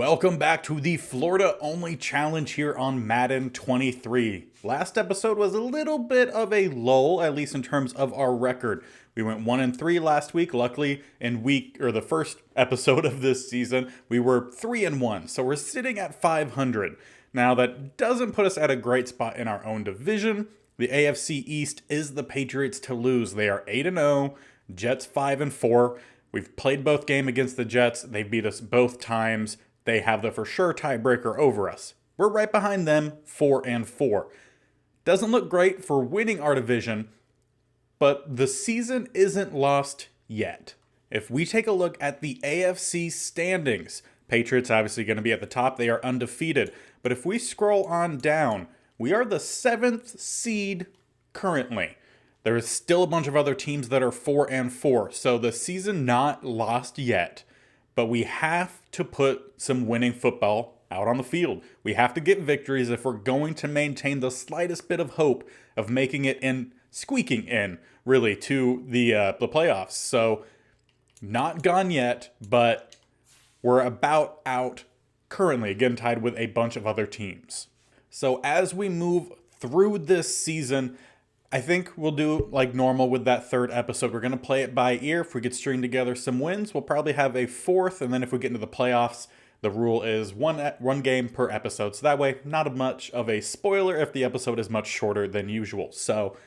Welcome back to the Florida Only Challenge here on Madden 23. Last episode was a little bit of a lull, at least in terms of our record. We went 1-3 last week. Luckily, in the first episode of this season, we were 3-1. So we're sitting at 500. Now that doesn't put us at a great spot in our own division. The AFC East is the Patriots to lose. They are 8-0, Jets 5-4. We've played both games against the Jets. They beat us both times. They have the for sure tiebreaker over us. We're right behind them, 4-4. Doesn't look great for winning our division, but the season isn't lost yet. If we take a look at the AFC standings, Patriots obviously going to be at the top. They are undefeated. But if we scroll on down, we are the 7th seed currently. There is still a bunch of other teams that are 4-4. So the season not lost yet. But we have to put some winning football out on the field. We have to get victories if we're going to maintain the slightest bit of hope of making it in, squeaking in, really, to the playoffs. So, not gone yet, but we're about out currently, again tied with a bunch of other teams. So as we move through this season, I think we'll do like normal with that third episode. We're going to play it by ear. If we could string together some wins, we'll probably have a fourth. And then if we get into the playoffs, the rule is one game per episode. So that way, not much of a spoiler if the episode is much shorter than usual. So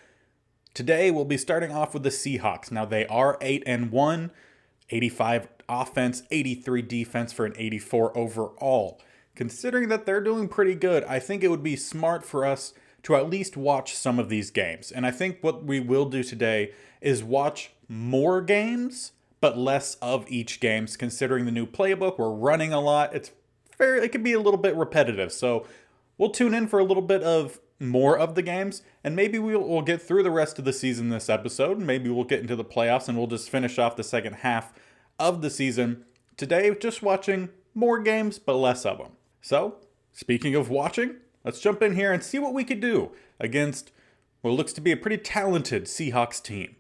today we'll be starting off with the Seahawks. Now they are 8-1, 85 offense, 83 defense for an 84 overall. Considering that they're doing pretty good, I think it would be smart for us to at least watch some of these games. And I think what we will do today is watch more games, but less of each game. Considering the new playbook, we're running a lot. It can be a little bit repetitive. So we'll tune in for a little bit of more of the games, and maybe we'll get through the rest of the season this episode. Maybe we'll get into the playoffs and we'll just finish off the second half of the season. Today, just watching more games, but less of them. So, speaking of watching, let's jump in here and see what we could do against what looks to be a pretty talented Seahawks team.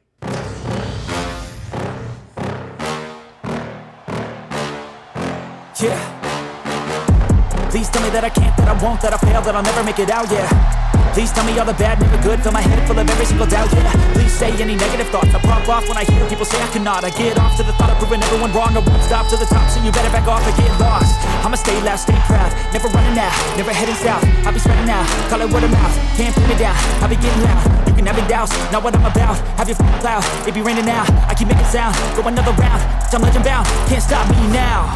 Yeah. Please tell me that I can't, that I won't, that I fail, that I'll never make it out, yeah. Please tell me all the bad, never good, fill my head full of every single doubt, yeah. Please say any negative thoughts, I pop off when I hear people say I cannot. I get off to the thought of proving everyone wrong. I won't stop to the top, so you better back off or get lost. I'ma stay loud, stay proud, never running out, never heading south. I'll be spreading out, call it word of mouth, can't put me down, I'll be getting loud. You can have it douse, not what I'm about, have your f***ing cloud, it be raining now. I keep making sound, go another round, I'm legend bound, can't stop me now.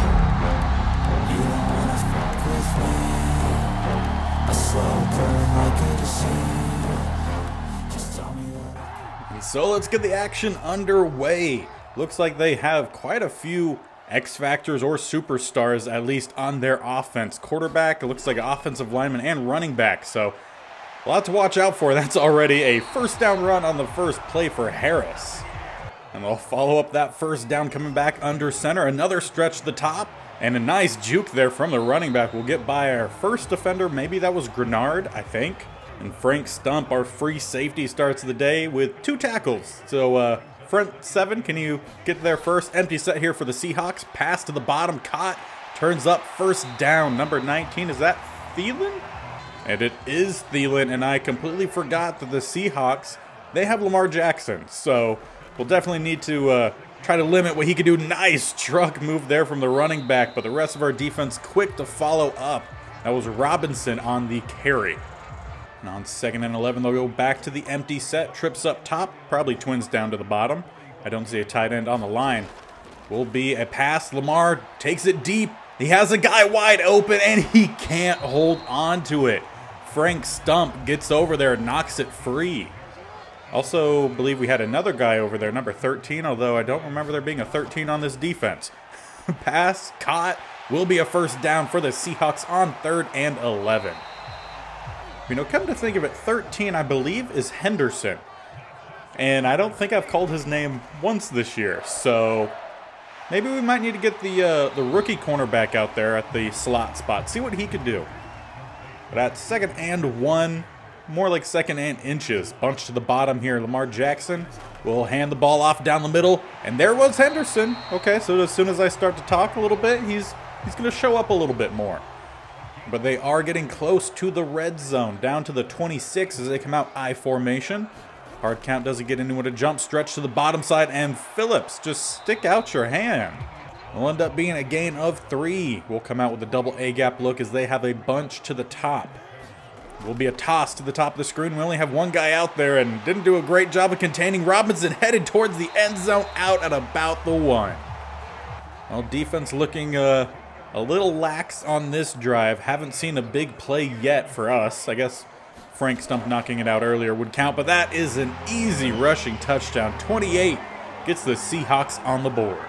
So let's get the action underway. Looks like they have quite a few X Factors or superstars, at least on their offense. Quarterback, it looks like an offensive lineman and running back. So a lot to watch out for. That's already a first down run on the first play for Harris. And they'll follow up that first down coming back under center. Another stretch to the top. And a nice juke there from the running back. We'll get by our first defender. Maybe that was Grenard, I think. And Frank Stump, our free safety, starts the day with 2 tackles. So, front 7, can you get there first? Empty set here for the Seahawks. Pass to the bottom, caught. Turns up, first down. Number 19, is that Thielen? And it is Thielen, and I completely forgot that the Seahawks, they have Lamar Jackson. So, we'll definitely need to try to limit what he could do. Nice truck move there from the running back, but the rest of our defense quick to follow up. That was Robinson on the carry. And on 2nd and 11, they'll go back to the empty set. Trips up top, probably twins down to the bottom. I don't see a tight end on the line. Will be a pass. Lamar takes it deep. He has a guy wide open, and he can't hold on to it. Frank Stump gets over there, knocks it free. Also believe we had another guy over there, number 13, although I don't remember there being a 13 on this defense. Pass, caught, will be a first down for the Seahawks on 3rd and 11. You know, come to think of it, 13, I believe, is Henderson. And I don't think I've called his name once this year. So maybe we might need to get the rookie cornerback out there at the slot spot. See what he could do. But at 2nd and 1, more like 2nd and inches. Bunch to the bottom here. Lamar Jackson will hand the ball off down the middle. And there was Henderson. Okay, so as soon as I start to talk a little bit, he's he's going to show up a little bit more. But they are getting close to the red zone, down to the 26 as they come out I formation. Hard count doesn't get anyone to jump, stretch to the bottom side, and Phillips, just stick out your hand. It'll end up being a gain of 3. We'll come out with a double A-gap look as they have a bunch to the top. Will be a toss to the top of the screen. We only have one guy out there and didn't do a great job of containing Robinson, headed towards the end zone, out at about the 1. Well, defense looking a little lax on this drive. Haven't seen a big play yet for us. I guess Frank Stump knocking it out earlier would count, but that is an easy rushing touchdown. 28 gets the Seahawks on the board.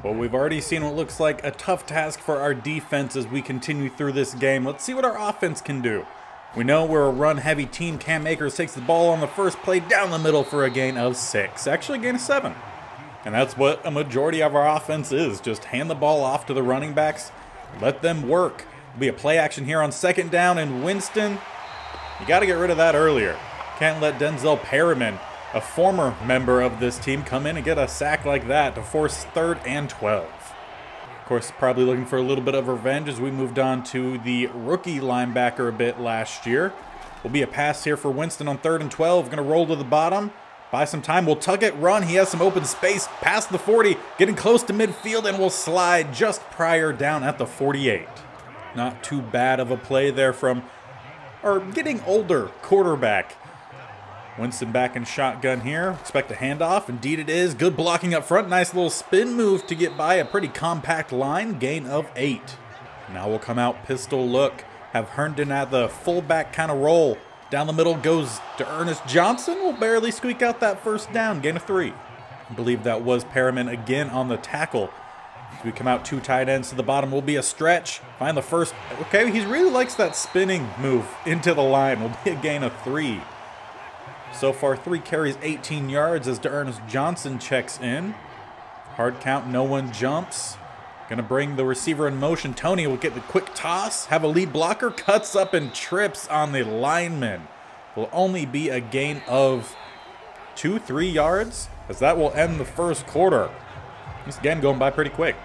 Well, we've already seen what looks like a tough task for our defense as we continue through this game. Let's see what our offense can do. We know we're a run-heavy team. Cam Akers takes the ball on the first play down the middle for a gain of 6. Actually, a gain of 7. And that's what a majority of our offense is. Just hand the ball off to the running backs. Let them work. There'll be a play action here on second down, and Winston, you got to get rid of that earlier. Can't let Denzel Perriman, a former member of this team, come in and get a sack like that to force 3rd and 12. Of course, probably looking for a little bit of revenge as we moved on to the rookie linebacker a bit last year. Will be a pass here for Winston on 3rd and 12. Going to roll to the bottom. Buy some time. We'll tuck it, run. He has some open space past the 40, getting close to midfield, and will slide just prior down at the 48. Not too bad of a play there from our getting older quarterback. Winston back in shotgun here. Expect a handoff. Indeed it is. Good blocking up front. Nice little spin move to get by a pretty compact line. Gain of 8. Now we'll come out pistol look. Have Herndon at the fullback kind of roll. Down the middle goes to Ernest Johnson. Will barely squeak out that first down. Gain of 3. I believe that was Perriman again on the tackle. As we come out 2 tight ends to the bottom, will be a stretch. Find the first. Okay, he really likes that spinning move into the line. Will be a gain of 3. So far, 3 carries, 18 yards as Ernest Johnson checks in. Hard count, no one jumps. Gonna bring the receiver in motion. Tony will get the quick toss, have a lead blocker, cuts up and trips on the lineman. Will only be a gain of 2-3 yards, as that will end the first quarter. This again going by pretty quick.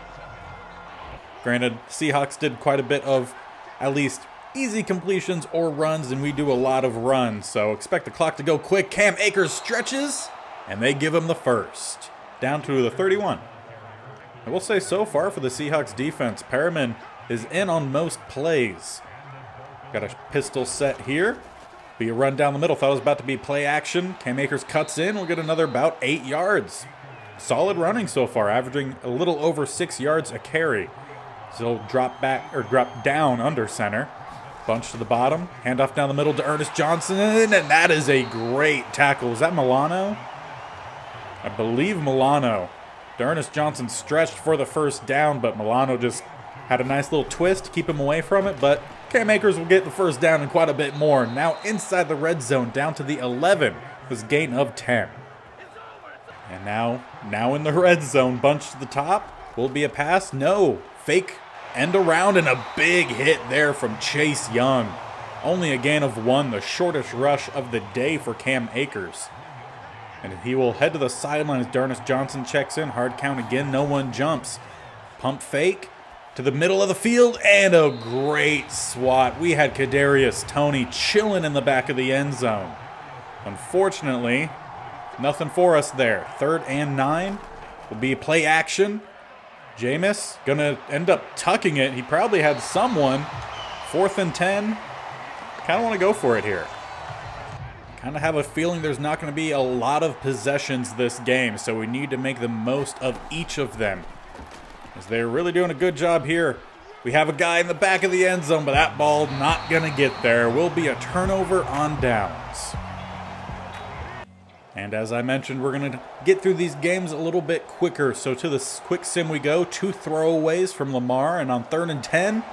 Granted, Seahawks did quite a bit of at least easy completions or runs, and we do a lot of runs, so expect the clock to go quick. Cam Akers stretches, and they give him the first. Down to the 31. I will say so far for the Seahawks defense, Perriman is in on most plays. Got a pistol set here. Be a run down the middle. Thought it was about to be play action. Cam Akers cuts in. We'll get another about 8 yards. Solid running so far, averaging a little over 6 yards a carry. So he'll drop back or drop down under center. Bunch to the bottom. Handoff down the middle to Ernest Johnson. And that is a great tackle. Is that Milano? I believe Milano. Ernest Johnson stretched for the first down, but Milano just had a nice little twist to keep him away from it. But Cam Akers will get the first down and quite a bit more. Now inside the red zone, down to the 11. This gain of 10. And now in the red zone, bunch to the top. Will it be a pass? No. Fake end around and a big hit there from Chase Young. Only a gain of 1, the shortest rush of the day for Cam Akers. And he will head to the sideline as Ernest Johnson checks in. Hard count again, no one jumps. Pump fake to the middle of the field, and a great swat. We had Kadarius Toney chilling in the back of the end zone. Unfortunately, nothing for us there. 3rd and 9 will be play action. Jameis gonna end up tucking it. He probably had someone. 4th and 10. Kind of want to go for it here. Kind of have a feeling there's not going to be a lot of possessions this game, so we need to make the most of each of them, as they're really doing a good job here. We have a guy in the back of the end zone, but that ball not going to get there. Will be a turnover on downs. And as I mentioned, we're going to get through these games a little bit quicker. So to the quick sim we go. 2 throwaways from Lamar, and on 3rd and 10,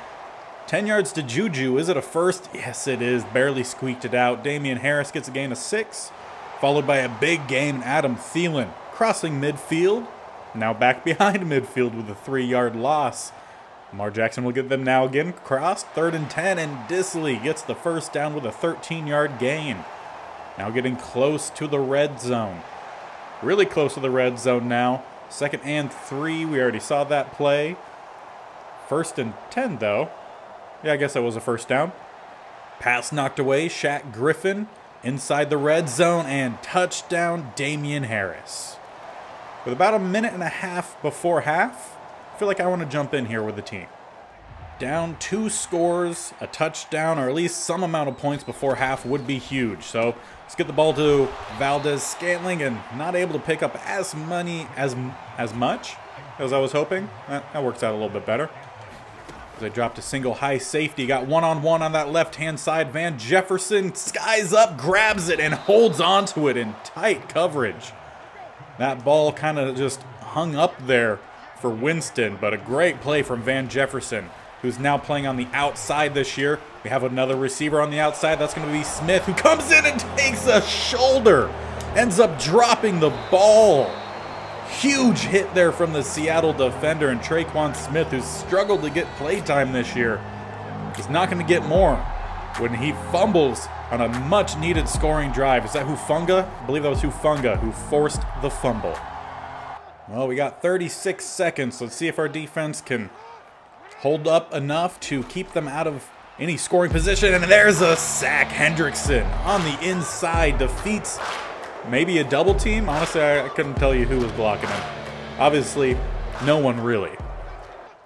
10 yards to Juju. Is it a first? Yes, it is. Barely squeaked it out. Damian Harris gets a gain of 6, followed by a big game. Adam Thielen crossing midfield. Now back behind midfield with a 3-yard loss. Lamar Jackson will get them now again. Crossed. 3rd and 10, and Disley gets the first down with a 13-yard gain. Now getting close to the red zone. Really close to the red zone now. 2nd and 3. We already saw that play. First and 10, though. Yeah, I guess that was a first down. Pass knocked away, Shaq Griffin inside the red zone, and touchdown, Damian Harris. With about a minute and a half before half, I feel like I want to jump in here with the team. Down 2 scores, a touchdown, or at least some amount of points before half would be huge. So let's get the ball to Valdez-Scantling, and not able to pick up as much as I was hoping. That works out a little bit better. As they dropped a single high safety, got one-on-one on that left-hand side. Van Jefferson skies up, grabs it, and holds onto it in tight coverage. That ball kind of just hung up there for Winston, but a great play from Van Jefferson, who's now playing on the outside this year. We have another receiver on the outside. That's going to be Smith, who comes in and takes a shoulder. Ends up dropping the ball. Huge hit there from the Seattle defender, and Traquan Smith, who's struggled to get playtime this year, is not going to get more when he fumbles on a much-needed scoring drive. Is that Hufanga? I believe that was Hufanga who forced the fumble. Well, we got 36 seconds. Let's see if our defense can hold up enough to keep them out of any scoring position. And there's a sack. Hendrickson on the inside defeats maybe a double team. Honestly, I couldn't tell you who was blocking him. Obviously, no one really.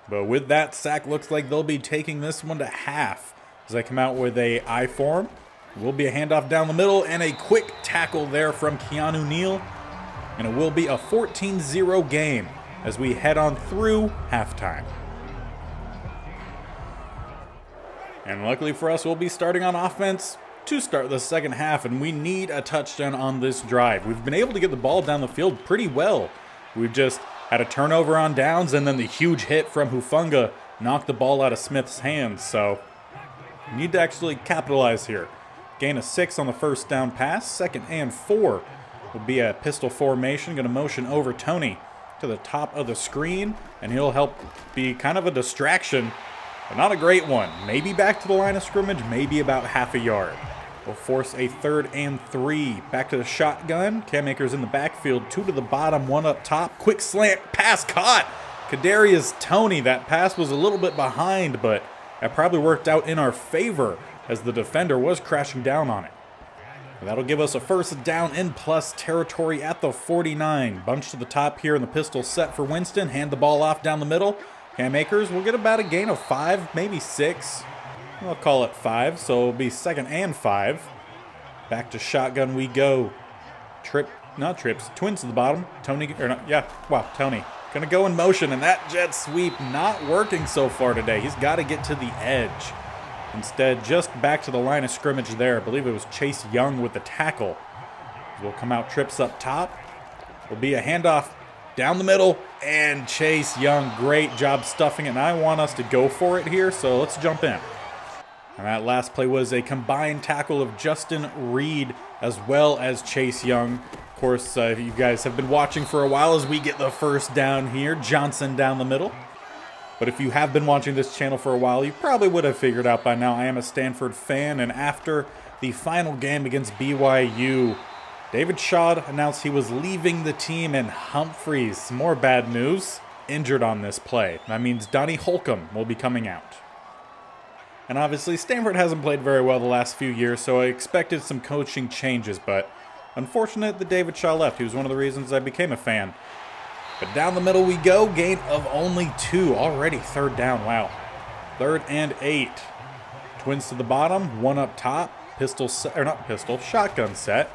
But with that sack, looks like they'll be taking this one to half as they come out with a I form. Will be a handoff down the middle and a quick tackle there from Keanu Neal. And it will be a 14-0 game as we head on through halftime. And luckily for us, we'll be starting on offense to start the second half, and we need a touchdown on this drive. We've been able to get the ball down the field pretty well. We've just had a turnover on downs, and then the huge hit from Hufanga knocked the ball out of Smith's hands. So we need to actually capitalize here. Gain of 6 on the first down pass. 2nd and 4 will be a pistol formation. Going to motion over Tony to the top of the screen, and he'll help be kind of a distraction, but not a great one. Maybe back to the line of scrimmage, maybe about half a yard. We'll force a 3rd and 3. Back to the shotgun. Cam Akers in the backfield. 2 to the bottom, 1 up top. Quick slant, pass caught. Kadarius Toney. That pass was a little bit behind, but that probably worked out in our favor as the defender was crashing down on it. That'll give us a first down in plus territory at the 49. Bunch to the top here in the pistol set for Winston. Hand the ball off down the middle. Cam Akers will get about a gain of 5, maybe 6. I'll call it 5, so it'll be 2nd and 5. Back to shotgun we go. Twins to the bottom. Tony. Gonna go in motion, and that jet sweep not working so far today. He's got to get to the edge. Instead, just back to the line of scrimmage there. I believe it was Chase Young with the tackle. Will come out, trips up top. Will be a handoff down the middle, and Chase Young, great job stuffing it. And I want us to go for it here, so let's jump in. And that last play was a combined tackle of Justin Reed as well as Chase Young. Of course, if you guys have been watching for a while as we get the first down here, Johnson down the middle. But if you have been watching this channel for a while, you probably would have figured out by now I am a Stanford fan. And after the final game against BYU, David Shaw announced he was leaving the team, and Humphreys, some more bad news, injured on this play. That means Donnie Holcomb will be coming out. And obviously, Stanford hasn't played very well the last few years, so I expected some coaching changes, but unfortunate that David Shaw left. He was one of the reasons I became a fan. But down the middle we go, gain of only 2. Already 3rd down, wow. 3rd and 8. Twins to the bottom, 1 up top. Shotgun set.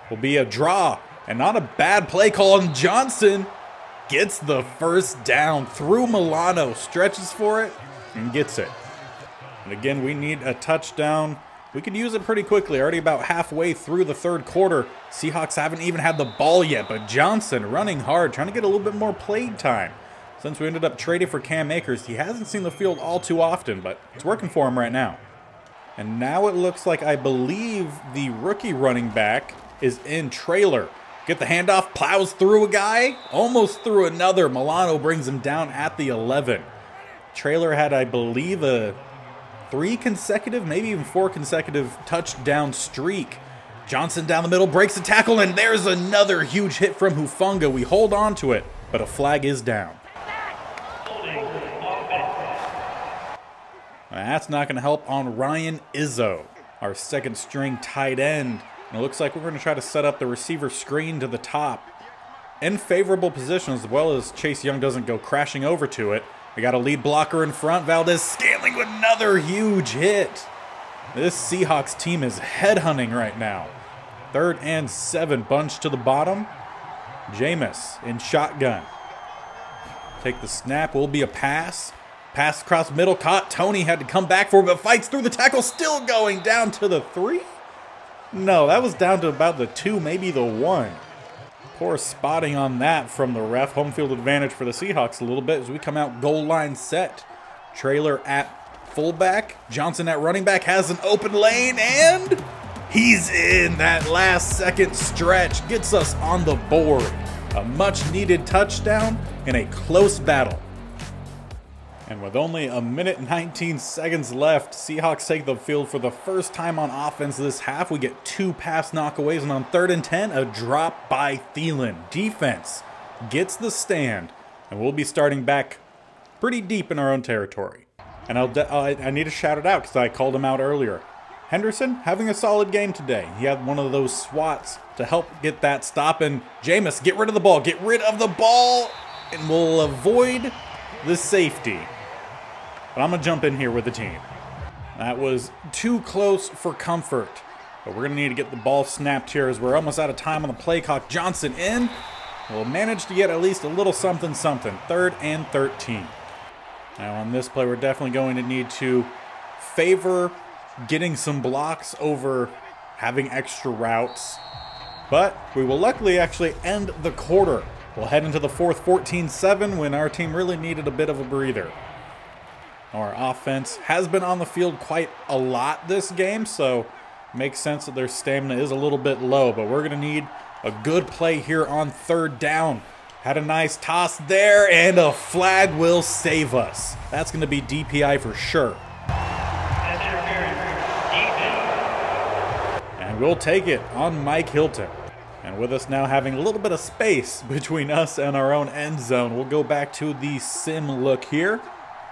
Will be a draw, and not a bad play call. And Johnson gets the first down through Milano, stretches for it, and gets it. And again, we need a touchdown. We could use it pretty quickly, already about halfway through the 3rd quarter. Seahawks haven't even had the ball yet, but Johnson running hard, trying to get a little bit more play time. Since we ended up trading for Cam Akers, he hasn't seen the field all too often, but it's working for him right now. And now it looks like, I believe, the rookie running back is in trailer. Get the handoff, plows through a guy, almost through another. Milano brings him down at the 11. Trailer had, I believe, a 3 consecutive, maybe even 4 consecutive touchdown streak. Johnson down the middle, breaks the tackle, and there's another huge hit from Hufanga. We hold on to it, but a flag is down. That's not going to help on Ryan Izzo, our second string tight end. And it looks like we're going to try to set up the receiver screen to the top. In favorable position, as well as Chase Young doesn't go crashing over to it. We got a lead blocker in front. Valdez-Scantling with another huge hit. This Seahawks team is headhunting right now. 3rd and 7, bunch to the bottom. Jameis in shotgun. Take the snap, will be a pass. Pass across middle, caught. Tony had to come back for it, but fights through the tackle, still going down to the 3? No, that was down to about the 2, maybe the 1. Poor spotting on that from the ref. Home field advantage for the Seahawks a little bit as we come out goal line set. Trailer at fullback. Johnson at running back has an open lane, and he's in. That last second stretch gets us on the board. A much needed touchdown in a close battle. And with only a minute and 19 seconds left, Seahawks take the field for the first time on offense this half. We get 2 pass knockaways, and on 3rd and 10, a drop by Thielen. Defense gets the stand, and we'll be starting back pretty deep in our own territory. And I need to shout it out because I called him out earlier. Henderson having a solid game today. He had one of those swats to help get that stop, and Jameis, get rid of the ball, and we'll avoid the safety. But I'm going to jump in here with the team. That was too close for comfort. But we're going to need to get the ball snapped here as we're almost out of time on the play clock. Johnson in. We'll manage to get at least a little something. 3rd and 13. Now on this play, we're definitely going to need to favor getting some blocks over having extra routes. But we will luckily actually end the quarter. We'll head into the 4th 14-7 when our team really needed a bit of a breather. Our offense has been on the field quite a lot this game, so it makes sense that their stamina is a little bit low, but we're going to need a good play here on 3rd down. Had a nice toss there, and a flag will save us. That's going to be DPI for sure. And we'll take it on Mike Hilton. And with us now having a little bit of space between us and our own end zone, we'll go back to the sim look here.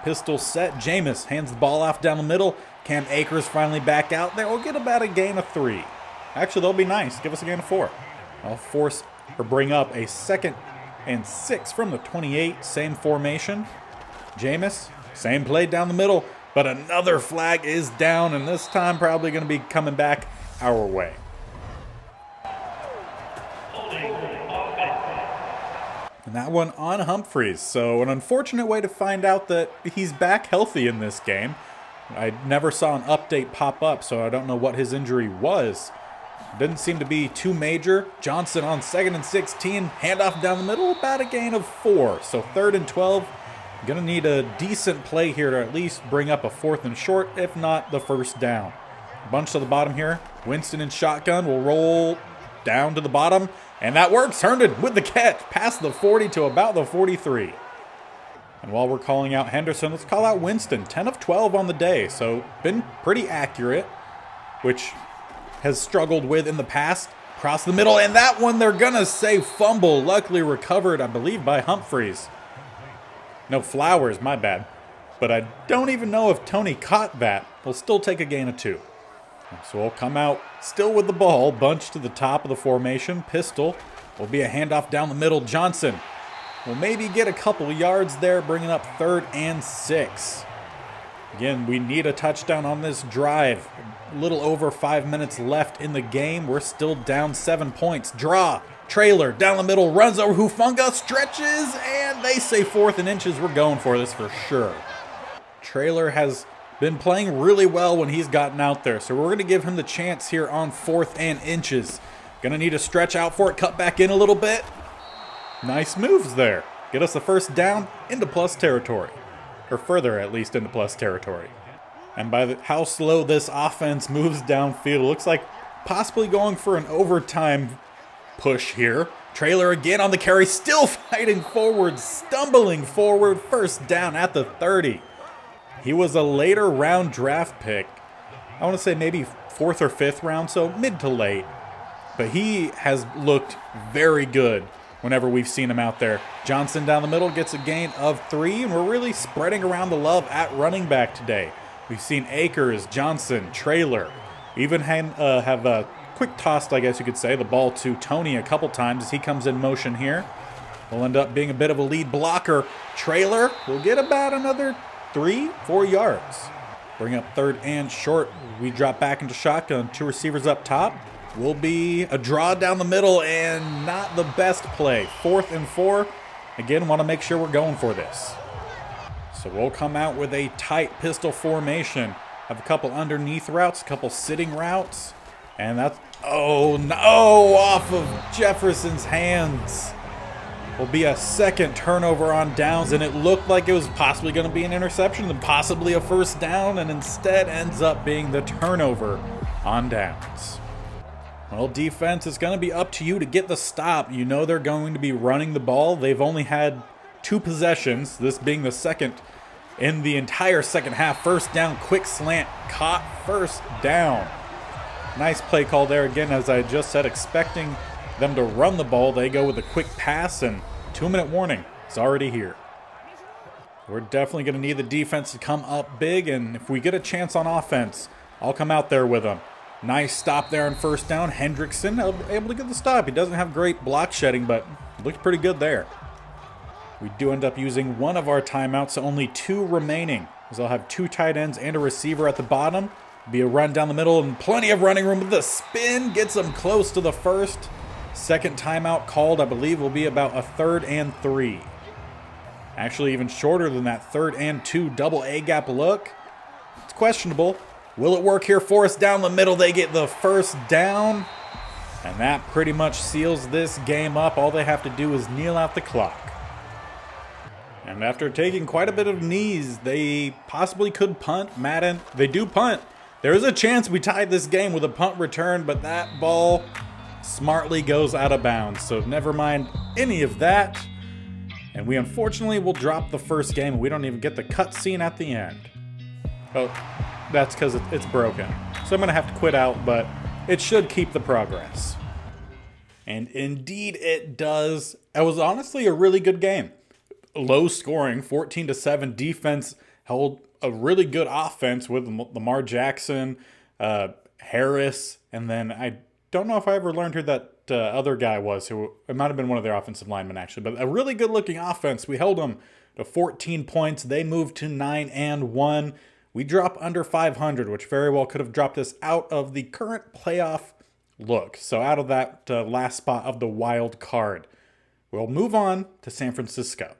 Pistol set. Jameis hands the ball off down the middle. Cam Akers finally back out there. We'll get about a gain of 3. Actually, they'll be nice. Give us a gain of 4. I'll force or bring up a 2nd and 6 from the 28. Same formation. Jameis, same play down the middle. But another flag is down, and this time probably going to be coming back our way. And that one on Humphreys. So an unfortunate way to find out that he's back healthy in this game. I never saw an update pop up, so I don't know what his injury was. Didn't seem to be too major. Johnson on 2nd and 16. Handoff down the middle, about a gain of 4. So 3rd and 12. Gonna need a decent play here to at least bring up a 4th and short, if not the 1st down. Bunch to the bottom here. Winston in shotgun will roll down to the bottom. And that works. Herndon with the catch. Past the 40 to about the 43. And while we're calling out Henderson, let's call out Winston. 10 of 12 on the day. So been pretty accurate, which has struggled with in the past. Across the middle. And that one they're going to say fumble. Luckily recovered, I believe, by Humphreys. No, Flowers. My bad. But I don't even know if Tony caught that. We'll still take a gain of 2. So we'll come out still with the ball, bunch to the top of the formation. Pistol will be a handoff down the middle. Johnson will maybe get a couple yards there, bringing up 3rd and 6. Again, we need a touchdown on this drive. A little over 5 minutes left in the game. We're still down 7 points. Draw. Trailer down the middle, runs over Hufanga, stretches, and they say 4th and inches. We're going for this for sure. Trailer has been playing really well when he's gotten out there, so we're going to give him the chance here on 4th and inches. Going to need to stretch out for it, cut back in a little bit. Nice moves there. Get us the 1st down into plus territory, or further at least into plus territory. And by how slow this offense moves downfield, looks like possibly going for an overtime push here. Trailer again on the carry, still fighting forward, stumbling forward. 1st down at the 30. He was a later round draft pick. I want to say maybe 4th or 5th round, so mid to late. But he has looked very good whenever we've seen him out there. Johnson down the middle gets a gain of 3, and we're really spreading around the love at running back today. We've seen Akers, Johnson, Traylor, even have a quick tossed, I guess you could say, the ball to Tony a couple times as he comes in motion here. Will end up being a bit of a lead blocker. Traylor will get about another 3-4 yards. Bring up third and short. We drop back into shotgun. 2 receivers up top. Will be a draw down the middle and not the best play. 4th and 4. Again, want to make sure we're going for this. So we'll come out with a tight pistol formation. Have a couple underneath routes, a couple sitting routes. And that's, oh no, off of Jefferson's hands. Will be a second turnover on downs, and it looked like it was possibly going to be an interception and possibly a first down, and instead ends up being the turnover on downs. Well, defense, it's going to be up to you to get the stop. You know they're going to be running the ball. They've only had 2 possessions, this being the second in the entire second half. First down, quick slant, caught first down. Nice play call there again, as I just said, expecting them to run the ball. They go with a quick pass, and 2-minute warning is already here. We're definitely going to need the defense to come up big, and if we get a chance on offense, I'll come out there with them. Nice stop there on first down. Hendrickson able to get the stop. He doesn't have great block shedding, but looked pretty good there. We do end up using one of our timeouts, so only 2 remaining, as I'll have 2 tight ends and a receiver at the bottom. Be a run down the middle and plenty of running room. The spin gets them close to the first. Second timeout called, I believe, will be about a 3rd and 3. Actually, even shorter than that 3rd and 2 double A gap look. It's questionable. Will it work here for us down the middle? They get the first down. And that pretty much seals this game up. All they have to do is kneel out the clock. And after taking quite a bit of knees, they possibly could punt. Madden, they do punt. There is a chance we tied this game with a punt return, but that ball smartly goes out of bounds. So never mind any of that. And we unfortunately will drop the first game, and we don't even get the cutscene at the end. Oh, that's because it's broken. So I'm going to have to quit out, but it should keep the progress. And indeed it does. It was honestly a really good game. Low scoring, 14-7. Defense held a really good offense with Lamar Jackson, Harris, and then I don't know if I ever learned who that other guy was. Who it might have been one of their offensive linemen, actually. But a really good-looking offense. We held them to 14 points. They moved to 9-1. We drop under 500, which very well could have dropped us out of the current playoff look. So out of that last spot of the wild card. We'll move on to San Francisco.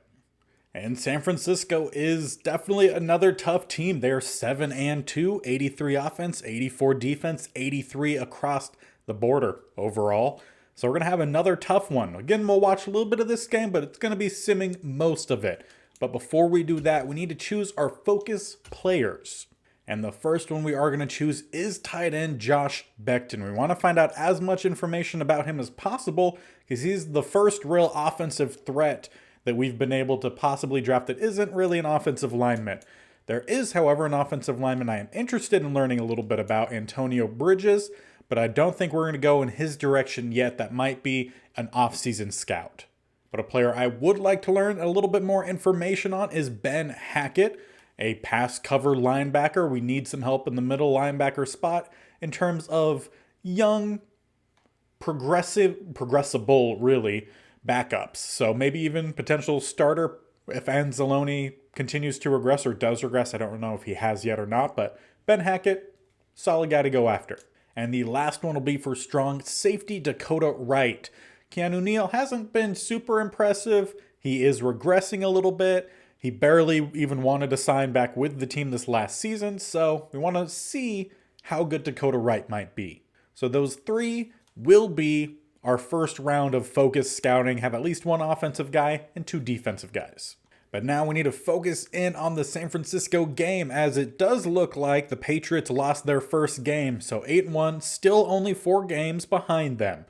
And San Francisco is definitely another tough team. They're 7-2, 83 offense, 84 defense, 83 across the border overall. So we're going to have another tough one. Again, we'll watch a little bit of this game, but it's going to be simming most of it. But before we do that, we need to choose our focus players. And the first one we are going to choose is tight end Josh Becton. We want to find out as much information about him as possible because he's the first real offensive threat that we've been able to possibly draft that isn't really an offensive lineman. There is, however, an offensive lineman I am interested in learning a little bit about, Antonio Bridges, but I don't think we're going to go in his direction yet. That might be an off-season scout. But a player I would like to learn a little bit more information on is Ben Hackett, a pass cover linebacker. We need some help in the middle linebacker spot in terms of young, progressible, really, backups. So maybe even potential starter if Anzalone continues to regress or does regress. I don't know if he has yet or not, but Ben Hackett, solid guy to go after. And the last one will be for strong safety Dakota Wright. Keanu Neal hasn't been super impressive. He is regressing a little bit. He barely even wanted to sign back with the team this last season, so we want to see how good Dakota Wright might be. So those 3 will be our first round of focus scouting, have at least 1 offensive guy and 2 defensive guys. But now we need to focus in on the San Francisco game, as it does look like the Patriots lost their first game, so 8-1, still only 4 games behind them.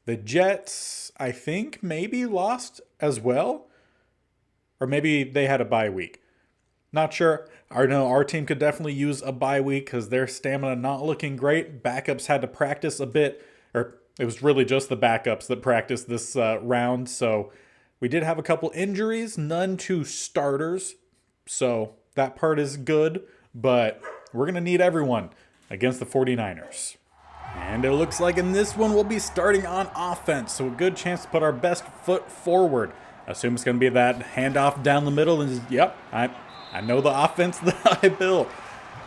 The Jets, I think, maybe lost as well, or maybe they had a bye week. Not sure. I know our team could definitely use a bye week because their stamina not looking great. Backups had to practice a bit, or it was really just the backups that practiced this round. So we did have a couple injuries, none to starters. So that part is good, but We're going to need everyone against the 49ers. And it looks like in this one we'll be starting on offense, so a good chance to put our best foot forward. I assume it's going to be that handoff down the middle, and yep, I know the offense that I built.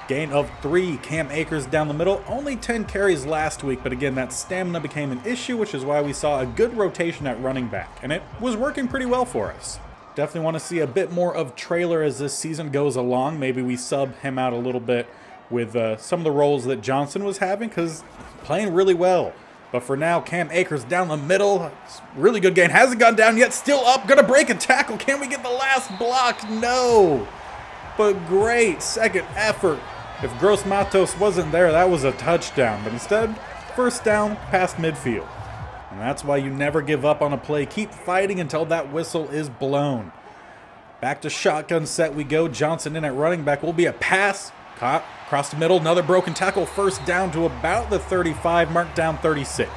Gain of 3, Cam Akers down the middle. Only 10 carries last week, but again, that stamina became an issue, which is why we saw a good rotation at running back, and it was working pretty well for us. Definitely want to see a bit more of Traylor as this season goes along. Maybe we sub him out a little bit with some of the roles that Johnson was having, because playing really well. But for now, Cam Akers down the middle. It's really good gain. Hasn't gone down yet. Still up. Gonna break a tackle. Can we get the last block? No. But great second effort. If Gross Matos wasn't there, that was a touchdown. But instead, first down past midfield. And that's why you never give up on a play. Keep fighting until that whistle is blown. Back to shotgun set we go. Johnson in at running back. Will be a pass. Caught across the middle. Another broken tackle. First down to about the 35. Marked down 36.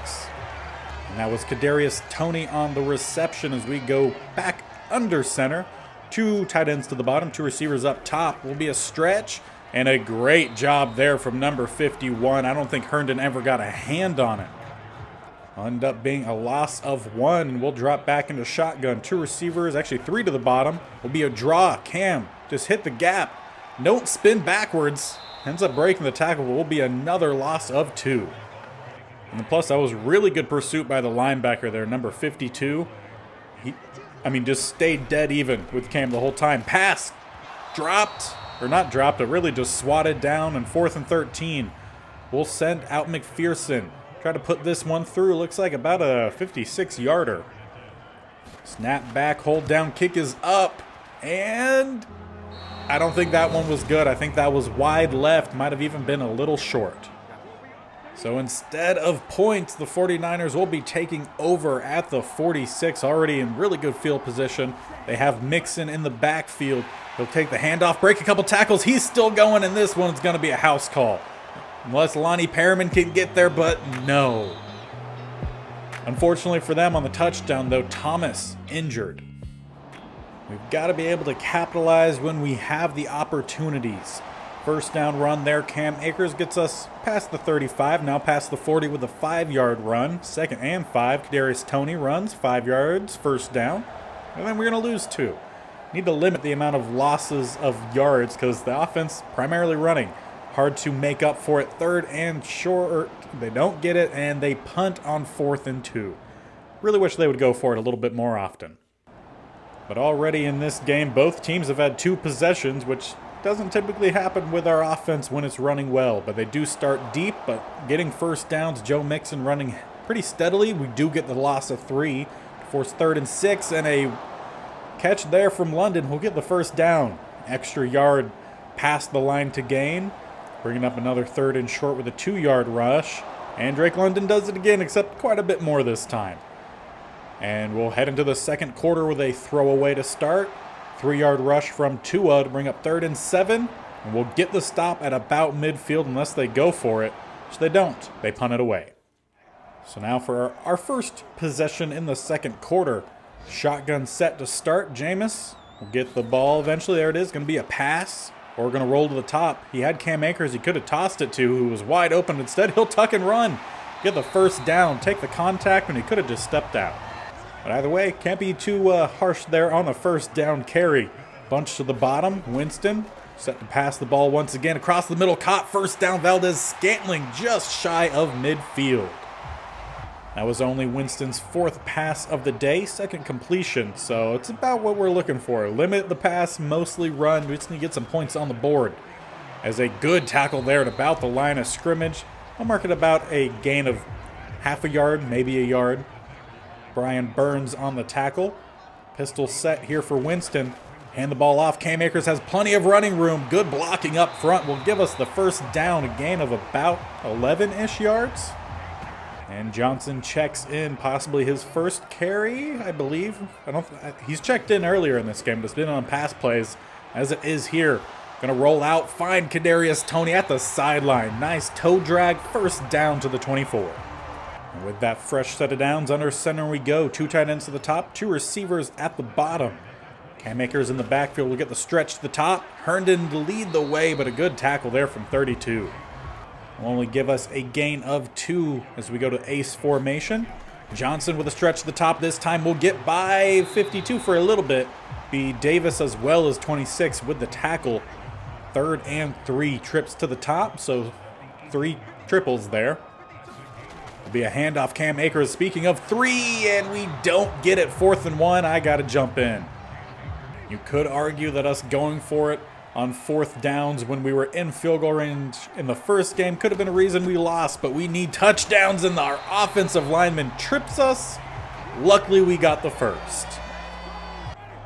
And that was Kadarius Toney on the reception as we go back under center. 2 tight ends to the bottom. 2 receivers up top. Will be a stretch. And a great job there from number 51. I don't think Herndon ever got a hand on it. Will end up being a loss of 1. We'll drop back into shotgun. 2 receivers, actually 3 to the bottom. Will be a draw. Cam just hit the gap. Don't spin backwards. Ends up breaking the tackle. Will be another loss of 2. And plus, that was really good pursuit by the linebacker there, number 52. Just stayed dead even with Cam the whole time. Pass. Dropped. Or not dropped, but really just swatted down. And 4th and 13. We'll send out McPherson. Try to put this one through. Looks like about a 56-yarder. Snap back, hold down, kick is up. And I don't think that one was good. I think that was wide left. Might have even been a little short. So instead of points, the 49ers will be taking over at the 46, already in really good field position. They have Mixon in the backfield. He'll take the handoff, break a couple tackles. He's still going, and this one's going to be a house call. Unless Lonnie Perriman can get there, but no. Unfortunately for them on the touchdown, though, Thomas injured. We've got to be able to capitalize when we have the opportunities. First down run there. Cam Akers gets us past the 35, now past the 40 with a 5-yard run. 2nd and 5. Kadarius Toney runs 5 yards, first down. And then we're going to lose 2. Need to limit the amount of losses of yards because the offense primarily running. Hard to make up for it. 3rd and short. They don't get it, and they punt on 4th and 2. Really wish they would go for it a little bit more often. But already in this game, both teams have had 2 possessions, which doesn't typically happen with our offense when it's running well. But they do start deep, but getting first downs. Joe Mixon running pretty steadily. We do get the loss of 3. Force 3rd and 6, and a catch there from London. We'll get the first down. Extra yard past the line to gain. Bringing up another 3rd and short with a 2-yard rush. And Drake London does it again, except quite a bit more this time. And we'll head into the second quarter with a throwaway to start. 3-yard rush from Tua to bring up 3rd and 7. And we'll get the stop at about midfield unless they go for it, which they don't. They punt it away. So now for our first possession in the second quarter. Shotgun set to start. Jameis will get the ball eventually. There it is. Going to be a pass. Or we're going to roll to the top. He had Cam Akers he could have tossed it to, who was wide open. Instead, he'll tuck and run. Get the first down. Take the contact when he could have just stepped out. But either way, can't be too harsh there on the first down carry. Bunch to the bottom. Winston set to pass the ball once again. Across the middle. Caught first down. Valdez Scantling just shy of midfield. That was only Winston's 4th pass of the day, 2nd completion, so it's about what we're looking for. Limit the pass, mostly run. We just need to get some points on the board. As a good tackle there at about the line of scrimmage. I'll mark it about a gain of half a yard, maybe a yard. Brian Burns on the tackle. Pistol set here for Winston. Hand the ball off. Cam Akers has plenty of running room. Good blocking up front will give us the first down, a gain of about 11-ish yards. And Johnson checks in, possibly his first carry, I believe. He's checked in earlier in this game, but it's been on pass plays, as it is here. Going to roll out, find Kadarius Toney at the sideline. Nice toe drag, first down to the 24. And with that fresh set of downs, under center we go. 2 tight ends to the top, 2 receivers at the bottom. Cam Akers in the backfield will get the stretch to the top. Herndon to lead the way, but a good tackle there from 32. Will only give us a gain of 2 as we go to ace formation. Johnson with a stretch to the top this time will get by 52 for a little bit. Be Davis as well as 26 with the tackle. 3rd and 3 trips to the top, so 3 triples there. Will be a handoff. Cam Akers, speaking of 3, and we don't get it. 4th and 1. I got to jump in. You could argue that us going for it on 4th downs when we were in field goal range in the first game could have been a reason we lost, but we need touchdowns and our offensive lineman trips us. Luckily, we got the first.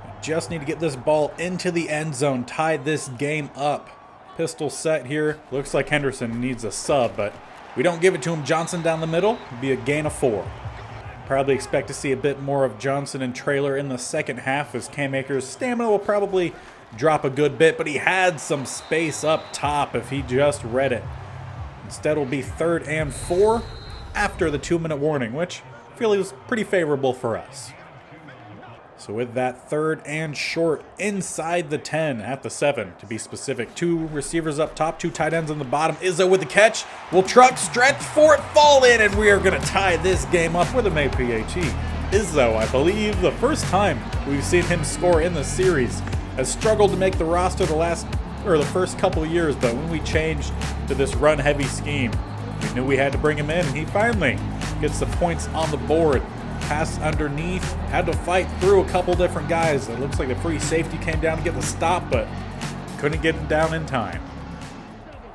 We just need to get this ball into the end zone, tie this game up. Pistol set here. Looks like Henderson needs a sub, but we don't give it to him. Johnson down the middle. It'll be a gain of 4. Probably expect to see a bit more of Johnson and Traylor in the second half as Cam Akers' stamina will probably drop a good bit, but he had some space up top if he just read it. Instead, it'll be 3rd and 4 after the 2-minute warning, which I feel was pretty favorable for us. So with that 3rd and short inside the 10 at the 7 to be specific. 2 receivers up top, 2 tight ends on the bottom. Izzo with the catch. Will truck, stretch for it, fall in, and we are going to tie this game up with a PAT. Izzo, I believe the first time we've seen him score in the series, has struggled to make the roster the first couple of years, but when we changed to this run-heavy scheme, we knew we had to bring him in, and he finally gets the points on the board. Pass underneath, had to fight through a couple different guys. It looks like the free safety came down to get the stop, but couldn't get it down in time.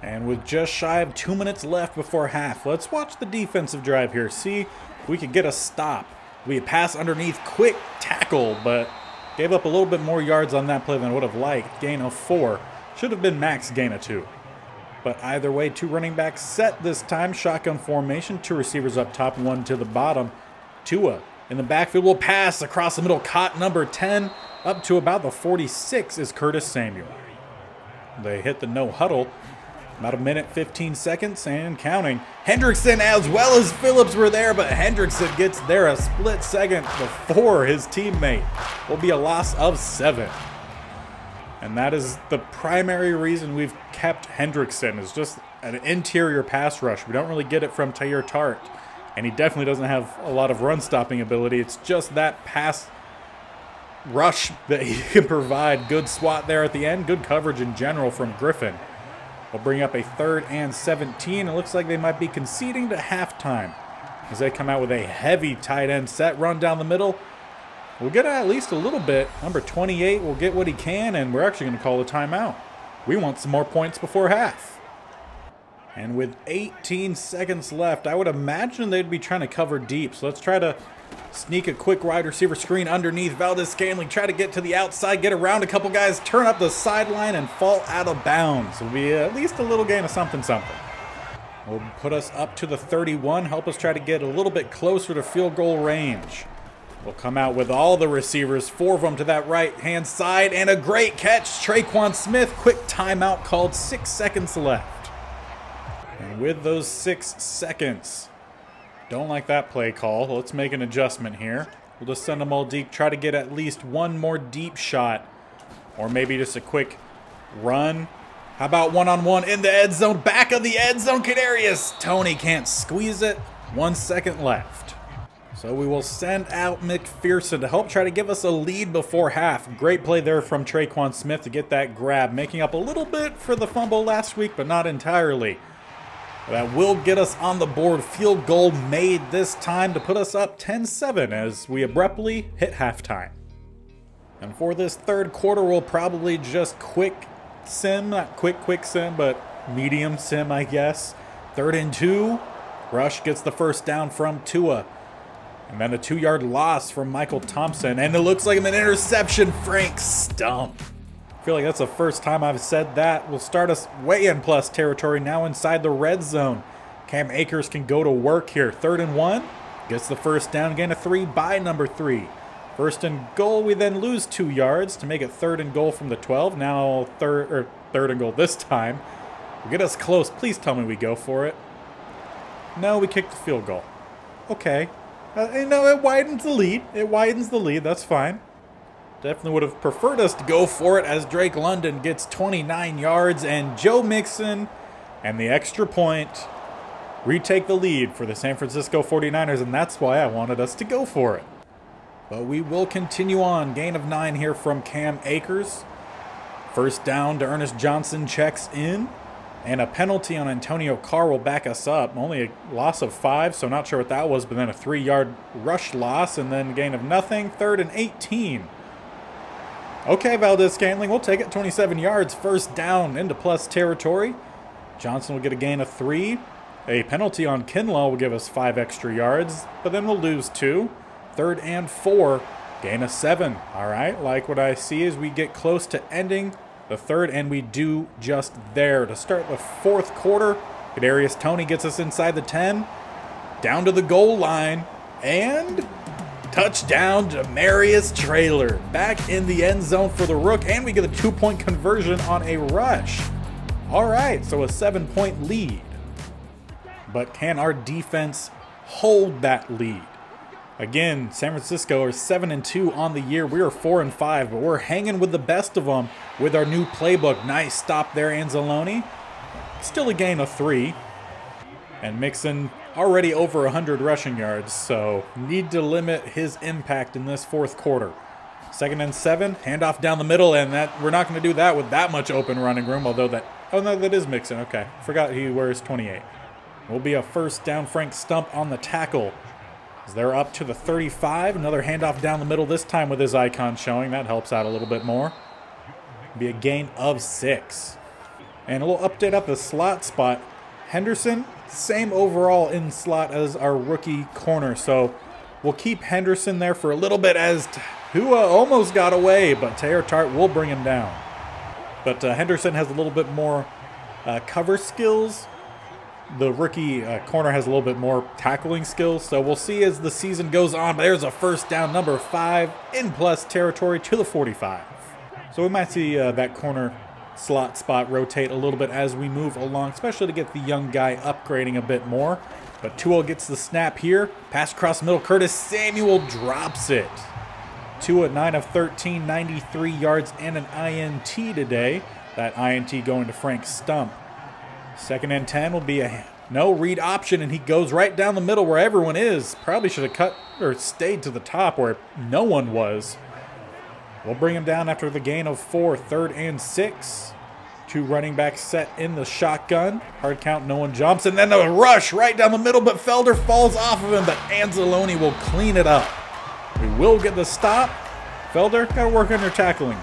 And with just shy of 2 minutes left before half, let's watch the defensive drive here. See if we could get a stop. We pass underneath, quick tackle, but gave up a little bit more yards on that play than I would have liked. Gain of 4. Should have been max gain of 2. But either way, 2 running backs set this time. Shotgun formation, 2 receivers up top, 1 to the bottom. Tua in the backfield will pass across the middle. Caught number 10 up to about the 46 is Curtis Samuel. They hit the no huddle. About a minute, 15 seconds and counting. Hendrickson as well as Phillips were there, but Hendrickson gets there a split second before his teammate. Will be a loss of 7. And that is the primary reason we've kept Hendrickson, is just an interior pass rush. We don't really get it from Tyre Tart. And he definitely doesn't have a lot of run-stopping ability. It's just that pass rush that he can provide. Good swat there at the end. Good coverage in general from Griffin. We'll bring up a 3rd and 17. It looks like they might be conceding to halftime as they come out with a heavy tight end set. Run down the middle. We'll get at least a little bit. Number 28 will get what he can, and we're actually going to call a timeout. We want some more points before half. And with 18 seconds left, I would imagine they'd be trying to cover deep. So let's try to sneak a quick wide receiver screen underneath. Valdez-Scantling, try to get to the outside, get around a couple guys, turn up the sideline, and fall out of bounds. It'll be at least a little gain of something. Will put us up to the 31, help us try to get a little bit closer to field goal range. We'll come out with all the receivers, 4 of them to that right-hand side, and a great catch. Traquan Smith, quick timeout called, 6 seconds left. And with those 6 seconds, don't like that play call. Let's make an adjustment here. We'll just send them all deep, try to get at least one more deep shot, or maybe just a quick run. How about one-on-one in the end zone, back of the end zone, Kadarius Toney can't squeeze it. 1 second left. So we will send out McPherson to help try to give us a lead before half. Great play there from Traquan Smith to get that grab, making up a little bit for the fumble last week, but not entirely. That will get us on the board. Field goal made this time to put us up 10-7 as we abruptly hit halftime. And for this third quarter, we'll probably just quick sim, not quick sim, but medium sim, I guess. 3rd and 2. Rush gets the first down from Tua. And then a 2-yard loss from Michael Thompson. And it looks like an interception. Frank Stump. I feel like that's the first time I've said that. Will start us way in plus territory now inside the red zone. Cam Akers can go to work here. 3rd and 1. Gets the first down, gain of 3 by number 3. 1st and goal, we then lose 2 yards to make it 3rd and goal from the 12. Now 3rd and goal this time. Will get us close. Please tell me we go for it. No, we kicked the field goal. Okay. No, it widens the lead. That's fine. Definitely would have preferred us to go for it as Drake London gets 29 yards and Joe Mixon and the extra point retake the lead for the San Francisco 49ers, and that's why I wanted us to go for it. But we will continue on. Gain of 9 here from Cam Akers. First down to Ernest Johnson checks in. And a penalty on Antonio Carr will back us up. Only a loss of 5, so not sure what that was, but then a 3-yard rush loss, and then gain of nothing. 3rd and 18. Okay, Valdez-Scantling, we'll take it. 27 yards, first down into plus territory. Johnson will get a gain of 3. A penalty on Kinlaw will give us 5 extra yards, but then we'll lose 2. 3rd and 4, gain of 7. All right, like what I see as we get close to ending the third, and we do just there. To start the fourth quarter, Kadarius Toney gets us inside the 10, down to the goal line, and touchdown to Marius Traylor. Back in the end zone for the Rook, and we get a 2-point conversion on a rush. All right, so a 7-point lead. But can our defense hold that lead? Again, San Francisco are 7-2 on the year. We are 4-5, but we're hanging with the best of them with our new playbook. Nice stop there, Anzalone. Still a gain of 3. And Mixon already over 100 rushing yards, so need to limit his impact in this fourth quarter. 2nd and 7, handoff down the middle, and that we're not going to do that with that much open running room, although that, oh no, that is Mixon. Okay, forgot he wears 28. Will be a first down. Frank Stump on the tackle. As they're up to the 35. Another handoff down the middle, this time with his icon showing. That helps out a little bit more. Be a gain of 6. And a little update up the slot spot. Henderson, same overall in slot as our rookie corner. So we'll keep Henderson there for a little bit as Hua almost got away, but Taylor Tart will bring him down. But Henderson has a little bit more cover skills. The rookie corner has a little bit more tackling skills, so we'll see as the season goes on. But there's a first down, number 5, in plus territory to the 45. So we might see that corner slot spot rotate a little bit as we move along, especially to get the young guy upgrading a bit more. But Tua gets the snap here. Pass across the middle. Curtis Samuel drops it. Tua 9 of 13, 93 yards and an INT today. That INT going to Frank Stump. 2nd and 10 will be a no read option, and he goes right down the middle where everyone is. Probably should have cut or stayed to the top where no one was. We'll bring him down after the gain of 4. 3rd and 6. 2 running backs set in the shotgun. Hard count, no one jumps, and then a rush right down the middle, but Felder falls off of him, but Anzalone will clean it up. We will get the stop. Felder, got to work on your tackling.